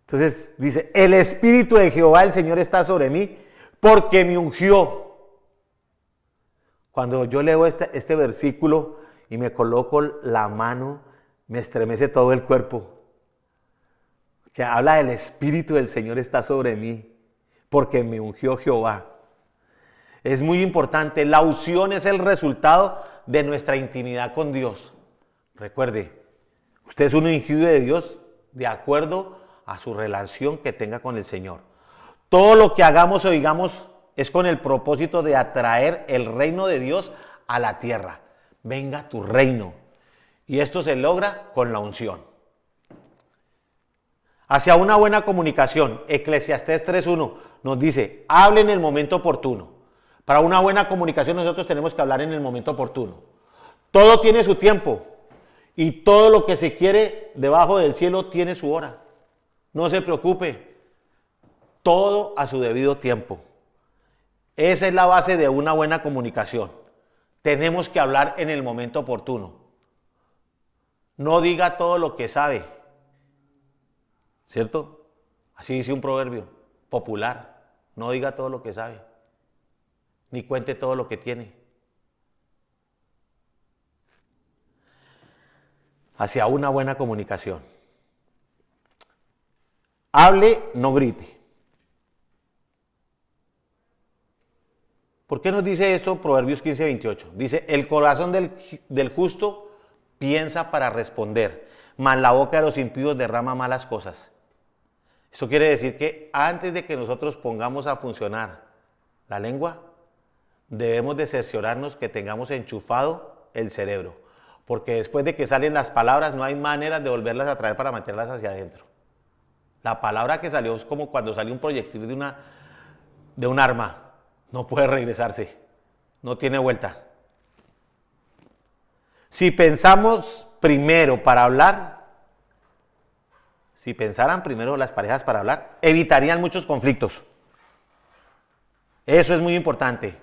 S1: Entonces dice, el Espíritu de Jehová el Señor está sobre mí porque me ungió. Cuando yo leo este versículo y me coloco la mano, me estremece todo el cuerpo. Que habla del Espíritu del Señor está sobre mí porque me ungió Jehová. Es muy importante, la unción es el resultado de nuestra intimidad con Dios. Recuerde, usted es un ungido de Dios de acuerdo a su relación que tenga con el Señor. Todo lo que hagamos o digamos es con el propósito de atraer el reino de Dios a la tierra. Venga tu reino. Y esto se logra con la unción. Hacia una buena comunicación, Eclesiastés 3:1 nos dice, hable en el momento oportuno. Para una buena comunicación nosotros tenemos que hablar en el momento oportuno. Todo tiene su tiempo y todo lo que se quiere debajo del cielo tiene su hora. No se preocupe, todo a su debido tiempo. Esa es la base de una buena comunicación. Tenemos que hablar en el momento oportuno. No diga todo lo que sabe, ¿cierto? Así dice un proverbio popular. No diga todo lo que sabe, ni cuente todo lo que tiene. Hacia una buena comunicación. Hable, no grite. ¿Por qué nos dice esto Proverbios 15:28? Dice, el corazón del justo piensa para responder, mas la boca de los impíos derrama malas cosas. Esto quiere decir que antes de que nosotros pongamos a funcionar la lengua, debemos de cerciorarnos que tengamos enchufado el cerebro, porque después de que salen las palabras no hay manera de volverlas a traer para meterlas hacia adentro. La palabra que salió es como cuando salió un proyectil de un arma. No puede regresarse, no tiene vuelta. Si pensamos primero para hablar, si pensaran primero las parejas para hablar, evitarían muchos conflictos. Eso es muy importante.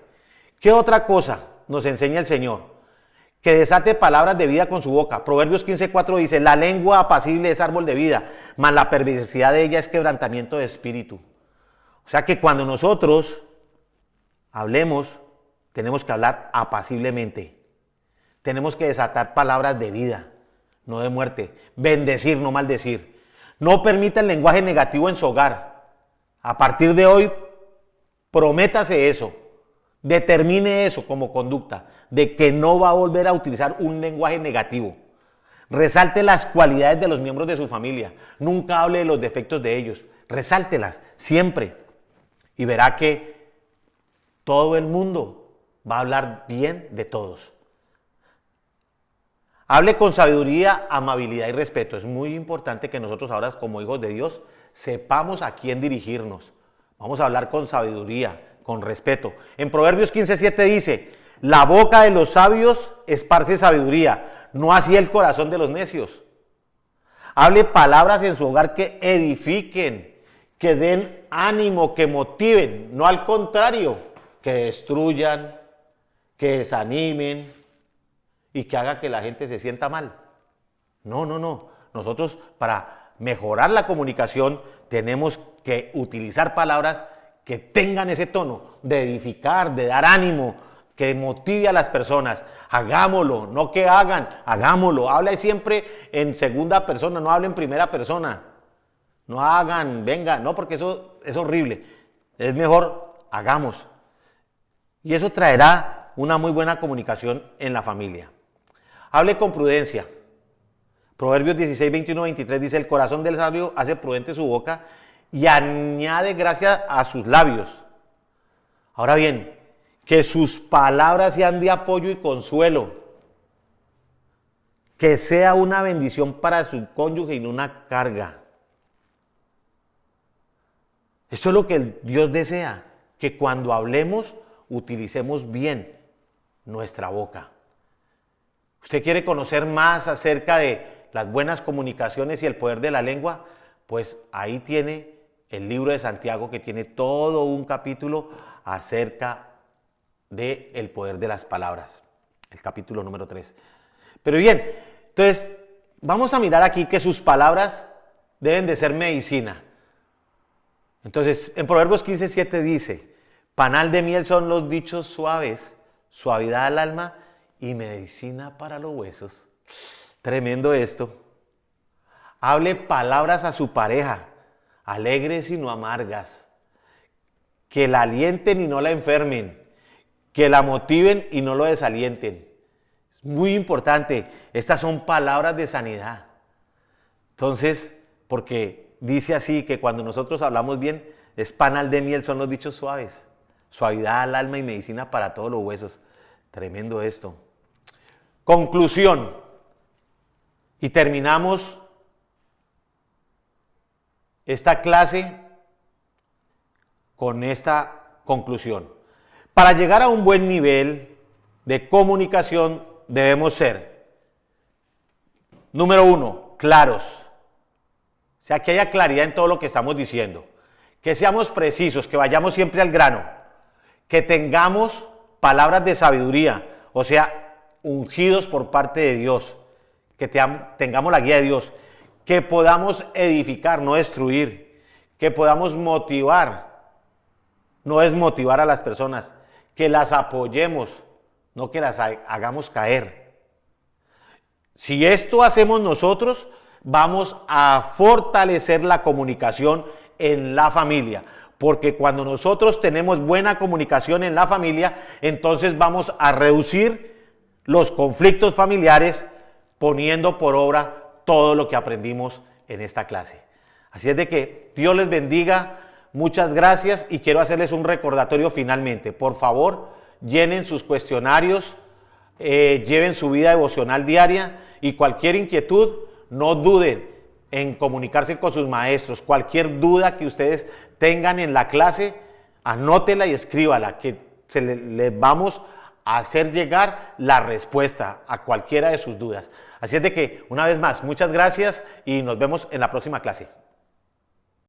S1: ¿Qué otra cosa nos enseña el Señor? Que desate palabras de vida con su boca. Proverbios 15:4 dice, la lengua apacible es árbol de vida, mas la perversidad de ella es quebrantamiento de espíritu. O sea que cuando nosotros hablemos, tenemos que hablar apaciblemente. Tenemos que desatar palabras de vida, no de muerte. Bendecir, no maldecir. No permita el lenguaje negativo en su hogar. A partir de hoy, prométase eso. Determine eso como conducta, de que no va a volver a utilizar un lenguaje negativo. Resalte las cualidades de los miembros de su familia. Nunca hable de los defectos de ellos. Resáltelas siempre. Y verá que todo el mundo va a hablar bien de todos. Hable con sabiduría, amabilidad y respeto. Es muy importante que nosotros ahora, como hijos de Dios, sepamos a quién dirigirnos. Vamos a hablar con sabiduría, con respeto. En Proverbios 15:7 dice, la boca de los sabios esparce sabiduría, no así el corazón de los necios. Hable palabras en su hogar que edifiquen, que den ánimo, que motiven, no al contrario, que destruyan, que desanimen y que haga que la gente se sienta mal. No. Nosotros para mejorar la comunicación tenemos que utilizar palabras que tengan ese tono de edificar, de dar ánimo, que motive a las personas. Hagámoslo, no que hagan, hagámoslo. Habla siempre en segunda persona, no hable en primera persona. No hagan, venga, no, porque eso es horrible. Es mejor, hagamos. Y eso traerá una muy buena comunicación en la familia. Hable con prudencia. Proverbios 16, 21, 23 dice, el corazón del sabio hace prudente su boca y añade gracia a sus labios. Ahora bien, que sus palabras sean de apoyo y consuelo. Que sea una bendición para su cónyuge y no una carga. Eso es lo que Dios desea, que cuando hablemos utilicemos bien nuestra boca. ¿Usted quiere conocer más acerca de las buenas comunicaciones y el poder de la lengua? Pues ahí tiene el libro de Santiago, que tiene todo un capítulo acerca del poder de las palabras, el capítulo número 3. Pero bien, entonces vamos a mirar aquí que sus palabras deben de ser medicina. Entonces, en Proverbios 15:7 dice, panal de miel son los dichos suaves, suavidad al alma y medicina para los huesos. Tremendo esto. Hable palabras a su pareja, alegres y no amargas, que la alienten y no la enfermen, que la motiven y no lo desalienten. Es muy importante, estas son palabras de sanidad. Entonces, porque dice así que cuando nosotros hablamos bien, es panal de miel, son los dichos suaves, suavidad al alma y medicina para todos los huesos. Tremendo esto. Conclusión. Y terminamos esta clase con esta conclusión. Para llegar a un buen nivel de comunicación debemos ser, número 1, claros. O sea, que haya claridad en todo lo que estamos diciendo. Que seamos precisos, que vayamos siempre al grano. Que tengamos palabras de sabiduría, o sea, ungidos por parte de Dios. Que tengamos la guía de Dios. Que podamos edificar, no destruir. Que podamos motivar, no desmotivar a las personas. Que las apoyemos, no que las hagamos caer. Si esto hacemos nosotros, vamos a fortalecer la comunicación en la familia, porque cuando nosotros tenemos buena comunicación en la familia, entonces vamos a reducir los conflictos familiares poniendo por obra todo lo que aprendimos en esta clase. Así es de que Dios les bendiga, muchas gracias y quiero hacerles un recordatorio finalmente. Por favor, llenen sus cuestionarios, lleven su vida devocional diaria y cualquier inquietud, no duden en comunicarse con sus maestros. Cualquier duda que ustedes tengan en la clase, anótela y escríbala, que les vamos a hacer llegar la respuesta a cualquiera de sus dudas. Así es de que, una vez más, muchas gracias y nos vemos en la próxima clase.